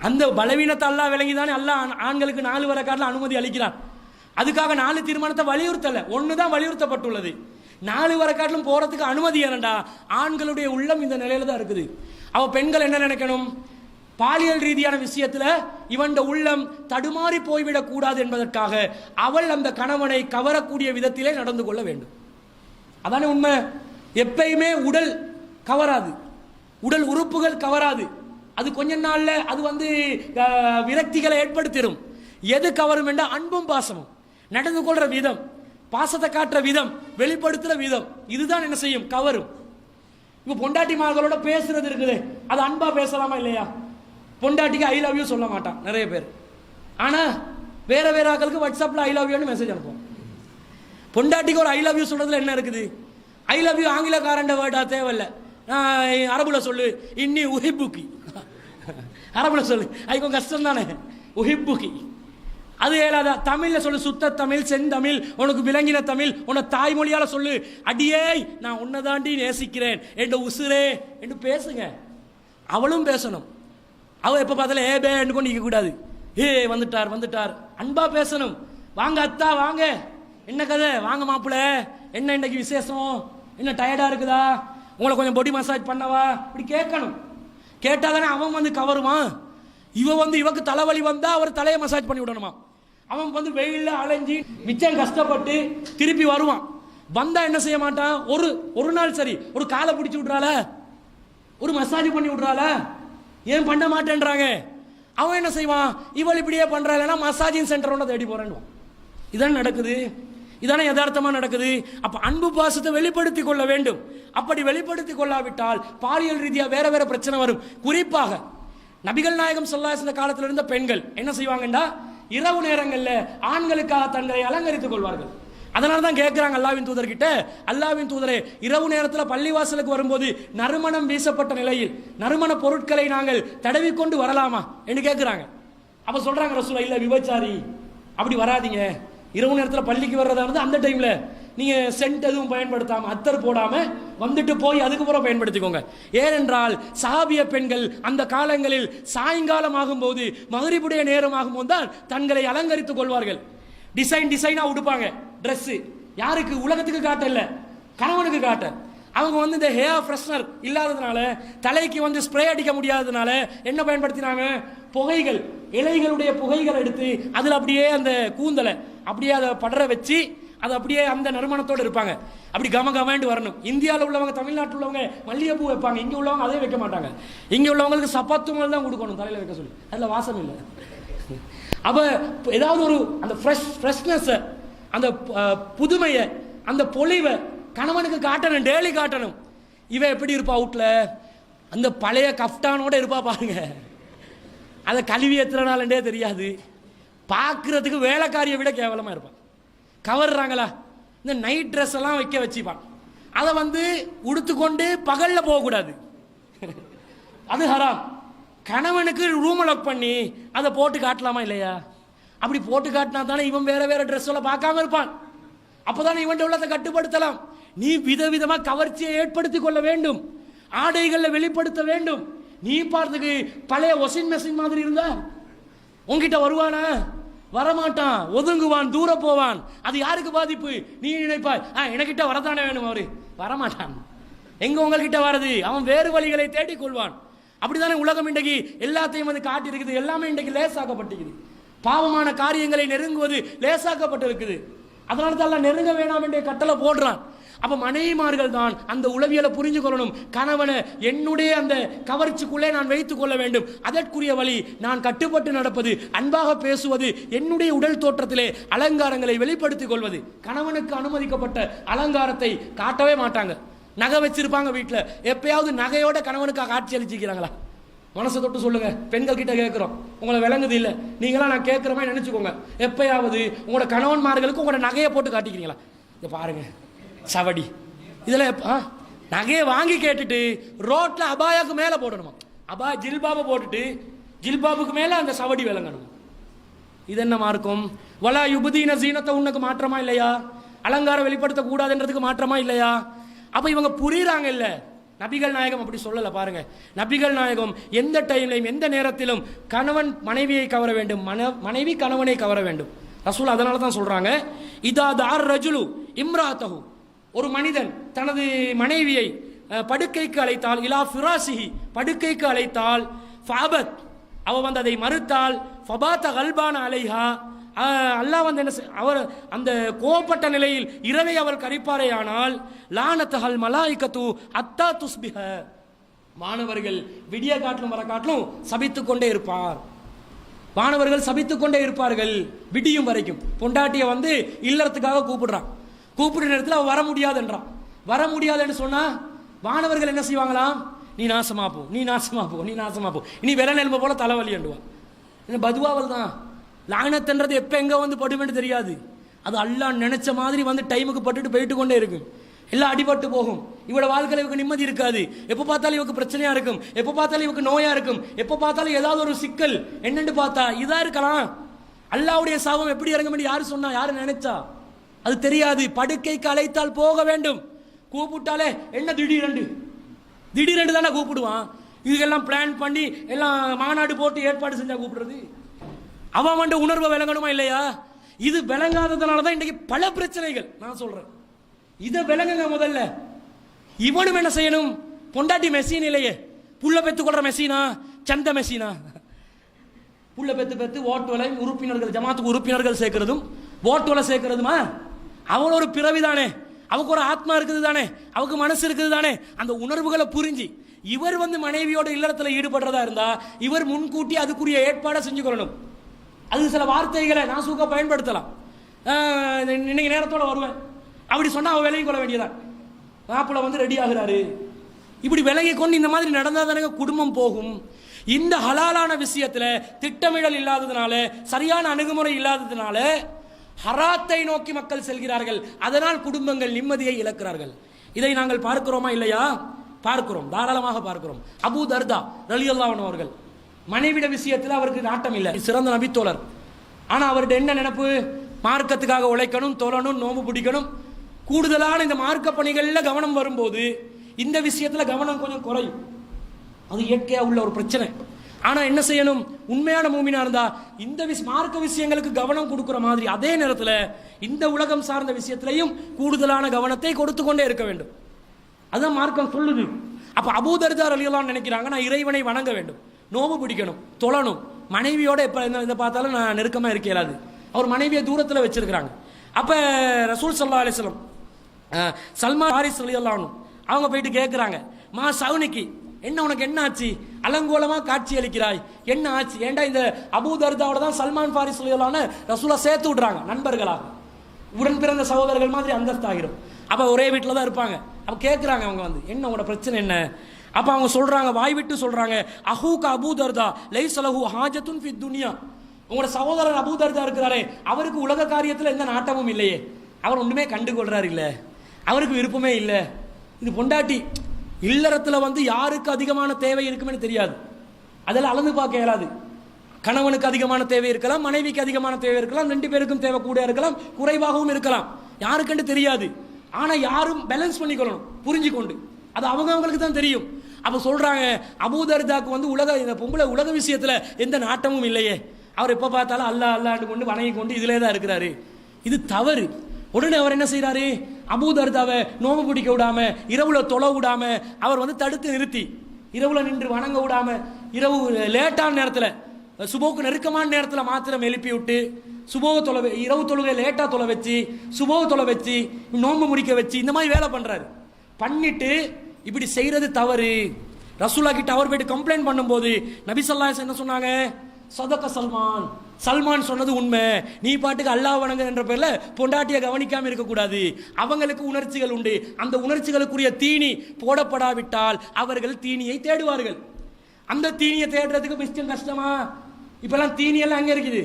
அந்த பலவீனத்தை அல்லாஹ் விளங்கிதானே அல்லாஹ் ஆண்களுக்கு 4 வரக்காட்டில் அனுமதி அளிக்கிறான். அதுக்காக 4 திருமணத்தை வலியுறுத்தல, 1 தான் வலியுறுத்தப்பட்டுள்ளது. 4 வரக்காட்டிலும் போறதுக்கு அனுமதி ஏனண்டா ஆண்களுடைய உள்ளம் இந்த நிலையில தான் இருக்குது. அவ பெண்கள் என்ன நினைக்கணும்? பாலியல் ரீதியான விஷயத்துல இவன் உள்ளம் தடுமாறி போய்விடக் கூடாது என்பதற்காக அவள் அந்த கணவனை கவரக்கூடிய விதத்திலே நடந்து கொள்ள வேண்டும். அதானே உண்மை. எப்பயுமே உடல் கவராது, உடல் உறுப்புகள் கவராது. அது கொஞ்ச நாள்ல அது விரக்திகளை ஏற்படுத்திடும். எது கவரும் என்றால் அன்பும் பாசமும், நடந்து கொள்ற விதம், பாசத்தை காட்டுற விதம், வெளிப்படுத்துற விதம், இதுதான் என்ன செய்யும்? கவரும். இப்ப பொண்டாட்டி மகளோட பேசுறது இருக்குது, அது அன்பா பேசலாமா இல்லையா? பொண்டாட்டிக்கு ஐ லவ் யூ சொல்ல மாட்டான் நிறைய பேர். ஆனா வேற வேற ஆட்களுக்கு வாட்ஸ்அப்ல ஐ லவ் யூன்னு மெசேஜ் அனுப்புவோம். பொண்டாட்டிக்கு ஒரு ஐ லவ் யூ சொல்றதுல என்ன இருக்குது? ஐ லவ் யூ ஆங்கிலக்காரண்ட வேர்டா தேவையில்லை, அரபுல சொல்லு, இன்னி உஹிப்புக்கி, அரபுல சொல்லு, அது கொஞ்சம் கஷ்டம் தானே. உஹிப்புக்கி அது ஏலாதா? தமிழ்ல சொல்லு, சுத்த தமிழ், செந்தமிழ், உனக்கு விளங்கின தமிழ், உன்னை தாய்மொழியால சொல்லு. அடியே நான் உன்னதாண்டி நேசிக்கிறேன் என்ற உசுரே என்று பேசுங்க. அவளும் பேசணும். அவ எப்ப பார்த்தாலும் ஏ பே கொண்டு நிற்க கூடாது. ஏ வந்துட்டார் வந்துட்டார், அன்பா பேசணும். வாங்க அத்தா வாங்க, என்ன கதை, வாங்க மாப்பிள்ள, என்ன இன்னைக்கு விசேஷம், என்ன டயர்டா இருக்குதா, உங்களை கொஞ்சம் பொடி மசாஜ் பண்ணவா, இப்படி கேட்கணும். கேட்டாதானே அவன் வந்து கவருவான். இவக்கு தலைவலி வந்தா அவர் தலையை மசாஜ் பண்ணி விடணுமா. அவன் வந்து வெயில்ல அலைஞ்சி மிச்சம் கஷ்டப்பட்டு திருப்பி வருவான். வந்தா என்ன செய்ய மாட்டான், ஒரு நாள் சரி ஒரு காலை பிடிச்சி விட்றால, ஒரு மசாஜ் பண்ணி விட்றால, ஏன் பண்ண மாட்டேன்றாங்க. அவன் என்ன செய்வான், இவள் இப்படியே பண்றாள், மசாஜிங் சென்டர் ஒன்று தேடி போறேன். இதான் நடக்குது, இதானே யதார்த்தமா நடக்குது. அப்ப அன்பு பாசத்தை வெளிப்படுத்தி கொள்ள வேண்டும். அப்படி வெளிப்படுத்தி கொள்ளாவிட்டால் பாலியல் ரீதியா வேற வேற பிரச்சனை வரும். குறிப்பாக நபிகள் நாயகம் ஸல்லல்லாஹு அலைஹி வஸல்லம் காலத்தில் இருந்த பெண்கள் என்ன செய்வாங்கன்னா, இரவு நேரங்கள்ல ஆண்களுக்காக தங்களை அலங்கரித்துக் கொள்வார்கள். அதனால தான் கேட்கிறாங்க அல்லாஹ்வின் தூதர்கிட்ட, அல்லாஹ்வின் தூதரே, இரவு நேரத்தில் பள்ளிவாசலுக்கு வரும்போது நறுமணம் வீசப்பட்ட நிலையில் நறுமண பொருட்களை நாங்கள் தடவிக்கொண்டு வரலாமா என்று கேட்கிறாங்க. அப்ப சொல்றாங்க ரசூலுல்லாஹ், இல்ல விபச்சாரி அப்படி வராதீங்க. இரவு நேரத்தில் பள்ளிக்கு வர்றதா இருந்து அந்த டைம்ல நீங்க சென்ட் எதுவும் பயன்படுத்தாம, அத்தர் போடாம வந்துட்டு போய் அதுக்கப்புறம் பயன்படுத்திக்கோங்க. ஏனென்றால் சஹாபிய பெண்கள் அந்த காலங்களில் சாயங்காலம் ஆகும்போது, மகரிபுடைய நேரம் ஆகும்போது தான் தங்களை அலங்கரித்துக் கொள்வார்கள். டிசைனா உடுப்பாங்க ட்ரெஸ். யாருக்கு? உலகத்துக்கு காட்ட இல்ல, கணவனுக்கு காட்ட. அவங்க வந்து இந்த ஹேர் ஃப்ரெஷ்னர் இல்லாததுனால, தலைக்கு வந்து ஸ்ப்ரே அடிக்க முடியாததுனால என்ன பயன்படுத்தினாங்க, புகைகள், இலைகளுடைய புகைகள் எடுத்து அதில் அப்படியே அந்த கூந்தலை அப்படியே அதை படர வச்சு அது அப்படியே அந்த நறுமணத்தோடு இருப்பாங்க. அப்படி கமகமேண்டு வரணும். இந்தியாவில் உள்ளவங்க, தமிழ்நாட்டில் உள்ளவங்க மல்லிகைப்பூ வைப்பாங்க, இங்கே உள்ளவங்க அதே வைக்க மாட்டாங்க. இங்கே உள்ளவங்களுக்கு சப்பாத்துமல் தான் கொடுக்கணும் தலையில் வைக்க சொல்லி, அதில் வாசம் இல்லை. அப்போ ஏதாவது ஒரு அந்த ஃப்ரெஷ்னஸ், அந்த புதுமையை, அந்த பொலிவை கணவனுக்கு காட்டணும், டெய்லி காட்டணும். இவன் எப்படி இருப்பா வீட்டில், அந்த பழைய கஃப்டானோட இருப்பா பாருங்க, அதை கழுவி எத்தனை நாள்ன்றே தெரியாது. பார்க்கறதுக்கு வேலைக்காரியை விட கேவலமாக இருப்பான். கவர்றாங்களா, இந்த நைட் ட்ரெஸ் எல்லாம் வைக்க வச்சுப்பான். அதை வந்து உடுத்துக்கொண்டு பகலில் போகக்கூடாது, அது ஹராம். கணவனுக்கு ரூம் லாக் பண்ணி அதை போட்டு காட்டலாமா இல்லையா? அப்படி போட்டு காட்டினா தானே இவன் வேற வேற ட்ரெஸ் எல்லாம் பார்க்காம இருப்பான். அப்போதானே இவன் உள்ளதை கட்டுப்படுத்தலாம். நீ விதவிதமாக கவர்ச்சியை ஏற்படுத்தி கொள்ள வேண்டும், ஆடைகளில் வெளிப்படுத்த வேண்டும். நீ பார்த்ததுக்கு பழைய வாஷிங் மெஷின் மாதிரி இருந்தா உங்ககிட்ட வருவானா? வரமாட்டான், ஒதுங்குவான், தூர போவான். அது யாருக்கு பாதிப்பு? நீ நினைப்பாய் எனக்கிட்ட வரதானே வேணும், அவரு வரமாட்டான். எங்க உங்ககிட்ட வரது? அவன் வேறு வழிகளை தேடிக் கொள்வான். அப்படித்தானே உலகம் இன்றைக்கு எல்லாத்தையும் வந்து காட்டி இருக்குது. எல்லாமே இன்றைக்கு லேசாக்கப்பட்டிருக்குது. பாவமான காரியங்களை நெருங்குவது லேசாக்கப்பட்டிருக்குது. அதனால தான் நெருங்க வேணாம் என்ற கட்டளை போடுறான். அப்ப மனைவிமார்கள் தான் அந்த உளவியலை புரிஞ்சு கொள்ளணும். கணவனை என்னுடைய அந்த கவர்ச்சிக்குள்ளே நான் வைத்துக் கொள்ள வேண்டும். அதற்குரிய வழி நான் கட்டுப்பட்டு நடப்பது, அன்பாக பேசுவது, என்னுடைய உடல் தோற்றத்திலே அலங்காரங்களை வெளிப்படுத்திக் கொள்வது. கணவனுக்கு அனுமதிக்கப்பட்ட அலங்காரத்தை காட்டவே மாட்டாங்க. நகை வச்சிருப்பாங்க வீட்டில், எப்பயாவது நகையோட கணவனுக்காக காட்சி அளிச்சிக்கிறாங்களா? மனசை தொட்டு சொல்லுங்க. பெண்கள் கிட்ட கேட்கிறோம், உங்களை விளங்குது இல்லை, நீங்களாம் நான் கேட்குற மாதிரி நினைச்சுக்கோங்க. எப்பயாவது உங்களோட கணவன்மார்களுக்கு உங்களோட நகையை போட்டு காட்டிக்கிறீங்களா? இதை பாருங்க சவடி, இதில் நகையை வாங்கி கேட்டுட்டு ரோட்ல அபாயாக்கு மேலே போடணுமா? ஜில்பாபை போட்டுட்டு ஜில்பாபுக்கு மேலே அந்த சவடி விளங்கணும். இது என்ன மார்க்கம்? வலா யுபதீன ஜீனத்தை உனக்கு மாற்றமா இல்லையா? அலங்காரம் வெளிப்படுத்த கூடாதுன்றதுக்கு மாற்றமா இல்லையா? அப்ப இவங்க புரியுறாங்க இல்ல. நபிகள் நாயகம் அப்படி சொல்லல பாருங்க. நபிகள் நாயகம் எந்த டைம்லையும் எந்த நேரத்திலும் கணவன் மனைவியை கவர வேண்டும், மனைவி கணவனை கவர வேண்டும். ரசூல் அதனால தான் சொல்றாங்க, இதா தார் ரஜுலு இம்ராத்தஹு, ஒரு மனிதன் தனது மனைவியை படுக்கைக்கு அழைத்தால், இலா ஃபிராசிஹி, படுக்கைக்கு அழைத்தால், ஃபஅபத், அவ வந்து அதை மறுத்தால், ஃபபாத கல்பான அலைஹா, அல்லாஹ் வந்து என்ன அவர் அந்த கோபப்பட்ட நிலையில் இரவை அவர் கரிப்பாரே ஆனால், லானத்தஹல் மலாயிகத்து அத்தா துஸ்பிஹ, மாணவர்கள் விடிய காட்டிலும் வர காட்டிலும் சபித்துக் கொண்டே இருப்பார். மாணவர்கள் சபித்துக் கொண்டே இருப்பார்கள் விடியும் வரைக்கும். பொண்டாட்டியை வந்து இல்லறத்துக்காக கூப்பிடுறான், கூப்பிடுற நேரத்தில் அவ வர முடியாதுன்றான். வர முடியாதுன்னு சொன்னா மாணவர்கள் என்ன செய்வாங்களாம்? நீ நாசமா போ, நீ நாசமா போ, நீ நாசமா போ, இனி வெள்ள நெல்ம போல தலைவலி அண்டுவான். பதுவாவல் தான். லானத்துன்றது எப்போ எங்கே வந்து படுமென்று தெரியாது. அது அல்லாஹ் நினைச்ச மாதிரி வந்து டைமுக்கு பட்டுட்டு போயிட்டு கொண்டே இருக்கும். எல்லாம் அடிபட்டு போகும். இவட வாழ்க்கையில் இவக்கு நிம்மதி இருக்காது. எப்போ பார்த்தாலும் இவக்கு பிரச்சனையா இருக்கும், எப்போ பார்த்தாலும் இவக்கு நோயா இருக்கும், எப்போ பார்த்தாலும் ஏதாவது ஒரு சிக்கல். என்னென்னு பார்த்தா இதா இருக்கலாம். அல்லாஹ்வுடைய சாபம் எப்படி இறங்கும் என்று யாரு சொன்னா, யாரு நினைச்சா? அது தெரியாது. படுக்கைக்கு அழைத்தால் போக வேண்டும். கூப்பிட்டாலே என்ன திடீரென்று தானே கூப்பிடுவான். இதுக்கெல்லாம் பிளான் பண்ணி எல்லாம் மாநாடு போட்டு ஏற்பாடு செஞ்சா கூப்பிடுறது. அவன் வந்து உணர்வை விளங்கணுமா இல்லையா? இது விளங்காததுனால தான் இன்றைக்கு பல பிரச்சனைகள். நான் சொல்றேன், இதை விளங்குங்க முதல்ல. இவனும் என்ன செய்யணும்? பொண்டாட்டி மெஷின் இல்லையே, புள்ள பெத்துக்கொள்ற மெஷினா, சந்த மெஷினா? புள்ள பெத்து ஓட்டுவலை உறுப்பினர்கள், ஜமாத்துக்கு உறுப்பினர்கள் சேர்க்கிறதும் ஓட்டுவலை சேர்க்கிறதுமா? அவன் ஒரு பிறவி தானே, அவக்கு ஒரு ஆத்மா இருக்குது தானே, அவக்கு மனசு இருக்குது தானே. அந்த உணர்வுகளை புரிஞ்சு இவர் வந்து மனைவியோட இல்லறத்துல ஈடுபடுறதா இருந்தா இவர் முன்கூட்டி அதுக்குரிய ஏற்பாடை செஞ்சுக்கொள்ளணும். அது சில வார்த்தைகளை நான் சூக்க பயன்படுத்தலாம். இன்னைக்கு நேரத்தோட வருவேன் அப்படி சொன்னா அவன் விலகி கொள்ள வேண்டியதான். மாப்பிள்ள வந்து ரெடி ஆகுறாரு, இப்படி விலகி கொண்டு இந்த மாதிரி நடந்தால் தானே குடும்பம் போகும். இந்த ஹலாலான விஷயத்துல திட்டமிடல் இல்லாததுனால, சரியான அணுகுமுறை இல்லாததுனால ஹராத்தை நோக்கி மக்கள் செல்கிறார்கள். அதனால் குடும்பங்கள் நிம்மதியை இழக்கிறார்கள். இதை நாங்கள் பார்க்கிறோமா இல்லையா? பார்க்கிறோம், தாராளமாக பார்க்கிறோம். அபூ தர்தா ரலியல்லாஹு அன்ஹு அவர்கள் மனைவிட விஷயத்தில் அவருக்கு நாட்டம் இல்லை, சிறந்த நபித்தோழர். ஆனா அவர்கிட்ட என்ன நினைப்பு? மார்க்கத்துக்காக உழைக்கணும், தொழணும், நோம்பு பிடிக்கணும். கூடுதலான இந்த மார்க்க பணிகள்ல கவனம் வரும்போது இந்த விஷயத்துல கவனம் கொஞ்சம் குறையும். அது இயற்கையா உள்ள ஒரு பிரச்சனை. ஆனா என்ன செய்யணும்? உண்மையான மூமினா இருந்தா இந்த மார்க்க விஷயங்களுக்கு கவனம் கொடுக்கிற மாதிரி அதே நேரத்தில் இந்த உலகம் சார்ந்த விஷயத்திலையும் கூடுதலான கவனத்தை கொடுத்து கொண்டே இருக்க வேண்டும். அதுதான் மார்க்கம் சொல்லுது. அப்ப அபூ தர்தா ரலியல்லாஹு அன்ஹு நினைக்கிறாங்க, நான் இறைவனை வணங்க வேண்டும், நோம்பு பிடிக்கணும், தொழணும். மனைவியோட எப்ப இதை பார்த்தாலும் நான் நெருக்கமா இருக்க இயலாது. அவர் மனைவியை தூரத்தில் வச்சிருக்கிறாங்க. அப்ப ரசூல் ஸல்லல்லாஹு அலைஹி வஸல்லம் சல்மான் ஃபாரிஸ் ரலியல்லாஹு அன்ஹு அவங்க போயிட்டு கேட்கிறாங்க, மா சவுனிக்கு என்ன, உனக்கு என்ன ஆச்சு? அலங்கோலமா காட்சி அளிக்கிறாய், என்ன ஆச்சு? ஏண்டா இந்த அபூ தர்தாவோட தான் சல்மான் ஃபாரிஸ் ரலியல்லாஹு அன்ஹு ரசூலா சேர்த்து விடுறாங்க நண்பர்களாக, உடன் பிறந்த சகோதரர்கள் மாதிரி அந்தஸ்தாகிரும். அப்ப ஒரே வீட்டில் தான் இருப்பாங்க. அப்ப கேட்கிறாங்க அவங்க வந்து, என்ன உங்களோட பிரச்சனை என்ன? அப்ப அவங்க சொல்றாங்க, வாய் விட்டு சொல்றாங்க, அஹூக அபூ தர்தா லைஸ லஹு ஹாஜத்துன் ஃபித் துன்யா. உங்களோட சகோதரர் அபூ தர்தா இருக்கிறாரே, அவருக்கு உலக காரியத்தில் எந்த நாட்டமும் இல்லையே, அவர் ஒன்றுமே கண்டுகொள்றாரு இல்ல, அவருக்கு விருப்பமே இல்லை. இது பொண்டாட்டி இல்லறத்துல வந்து யாருக்கு அதிகமான தேவை இருக்குன்னு தெரியாது, அதெல்லாம் அளந்து பார்க்க இயலாது. கணவனுக்கு அதிகமான தேவை இருக்கலாம், மனைவிக்கு அதிகமான தேவை இருக்கலாம், ரெண்டு பேருக்கும் தேவை கூட இருக்கலாம், குறைவாகவும் இருக்கலாம், யாருக்குன்னு தெரியாது. ஆனா யாரும் பேலன்ஸ் பண்ணிக்கொள்ளணும், புரிஞ்சுக்கொண்டு. அது அவங்களுக்கு தான் தெரியும். அப்ப சொல்றாங்க, அபூ தர்தாக்கு வந்து இந்த பொம்பளை உலக விஷயத்துல எந்த நாட்டமும் இல்லையே, அவர் எப்ப பார்த்தாலும் அல்லா அல்லாண்டு கொண்டு வணங்கி கொண்டு இதிலே தான் இருக்கிறாரு. இது தவறு. உடனே அவர் என்ன செய்யறாரு? அபூ தர்தாவை நோம்பு பிடிக்க விடாம, இரவுல தொலை விடாம அவர் வந்து தடுத்து நிறுத்தி, இரவுல நின்று வணங்க விடாம, இரவு லேட்டான நேரத்தில், சுபோக்கு நெருக்கமான நேரத்தில் மாத்திரம் எழுப்பி விட்டு, சுபோக தொலை, இரவு தொழுகை லேட்டா தொலை வச்சு, சுபோக தொலை வச்சு, நோம்பு முடிக்க வச்சு, இந்த மாதிரி வேலை பண்றாரு. பண்ணிட்டு இப்படி செய்யறது தவறு. ரசூலா கிட்ட அவர் போயிட்டு கம்ப்ளைண்ட் பண்ணும்போது நபி ஸல்லல்லாஹு அலைஹி வஸல்லம் என்ன சொன்னாங்க? சதக சல்மான், சல்மான் சொன்னது உண்மை. நீ பாட்டுக்கு அல்லாஹ் வணங்க என்ற பேர்ல பொண்டாட்டியை கவனிக்காம இருக்கக்கூடாது. அவங்களுக்கு உணர்ச்சிகள் உண்டு, அந்த உணர்ச்சிகளுக்குரிய தீனி போடப்படாவிட்டால் அவர்கள் தீனியை தேடுவார்கள். அந்த தீனியை தேடுறதுக்கு மிச்சம் கஷ்டமா? இப்பெல்லாம் தீனி எல்லாம் அங்க இருக்குது,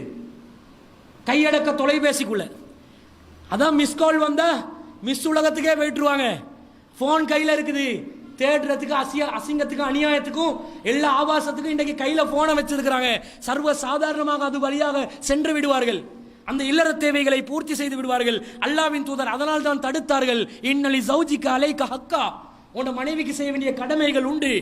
கையடக்க தொலைபேசிக்குள்ள. அதான் மிஸ் கால் வந்தா மிஸ் உலகத்துக்கே போயிட்டுருவாங்க. போன் கையில இருக்குது, தேடுறதுக்கு அசிங்கத்துக்கும் அநியாயத்துக்கும் எல்லா ஆபாசத்துக்கும் இன்றைக்கு கையில போனை வச்சிருக்கிறாங்க. சர்வ சாதாரணமாக அது வழியாக சென்று விடுவார்கள், அந்த இல்லற தேவைகளை பூர்த்தி செய்து விடுவார்கள். அல்லாஹ்வின் தூதர் அதனால் தான் தடுத்தார்கள். இன்னலி ஜௌஜிக அலைக ஹக்கா, உன் மனைவிக்கு செய்ய வேண்டிய கடமைகள் உண்டு.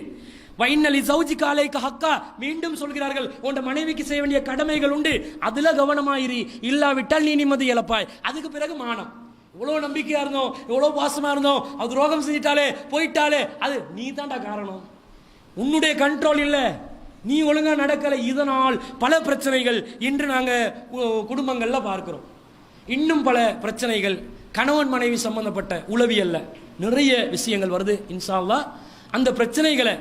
வைன்னலி ஜௌஜிக அலைக ஹக்கா, மீண்டும் சொல்கிறார்கள், உன் மனைவிக்கு செய்ய வேண்டிய கடமைகள் உண்டு, அதுல கவனமாயிரி, இல்லாவிட்டால் நீ நிம்மதி இழப்பாய். அதுக்கு பிறகு மானம். எவ்வளவு நம்பிக்கையா இருந்தோம், எவ்வளவு பாசமா இருந்தோம், அது துரோகம் செஞ்சிட்டாலே போயிட்டாலே அது நீ தாண்டா காரணம், உன்னுடைய கண்ட்ரோல் இல்லை, நீ ஒழுங்கா நடக்கல. இதனால் பல பிரச்சனைகள் இன்று நாங்க குடும்பங்கள்ல பார்க்கிறோம். இன்னும் பல பிரச்சனைகள் கணவன் மனைவி சம்பந்தப்பட்ட உளவியல்ல நிறைய விஷயங்கள் வருது. இன்ஷா அல்லாஹ் அந்த பிரச்சனைகளை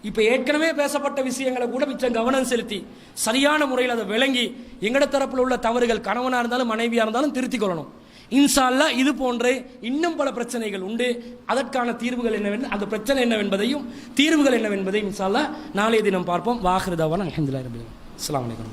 இப்ப ஏற்கனவே பேசப்பட்ட விஷயங்களை கூட மிச்சம் கவனம் செலுத்தி சரியான முறையில் அதை விளங்கி எங்கட தரப்பில் உள்ள தவறுகள் கணவனா இருந்தாலும் மனைவியா இருந்தாலும் திருத்திக் கொள்ளணும். இன்ஷா அல்லாஹ் இது போன்ற இன்னும் பல பிரச்சனைகள் உண்டு. அதற்கான தீர்வுகள் என்னவென்று, அந்த பிரச்சனை என்னவென்பதையும் தீர்வுகள் என்னவென்பதையும் இன்ஷா அல்லாஹ் நாளைய தினம் பார்ப்போம். வாஹிரு தஅவானா அல்ஹம்துலில்லாஹி ரப்பில் ஆலமீன். அஸ்ஸலாமு அலைக்கும்.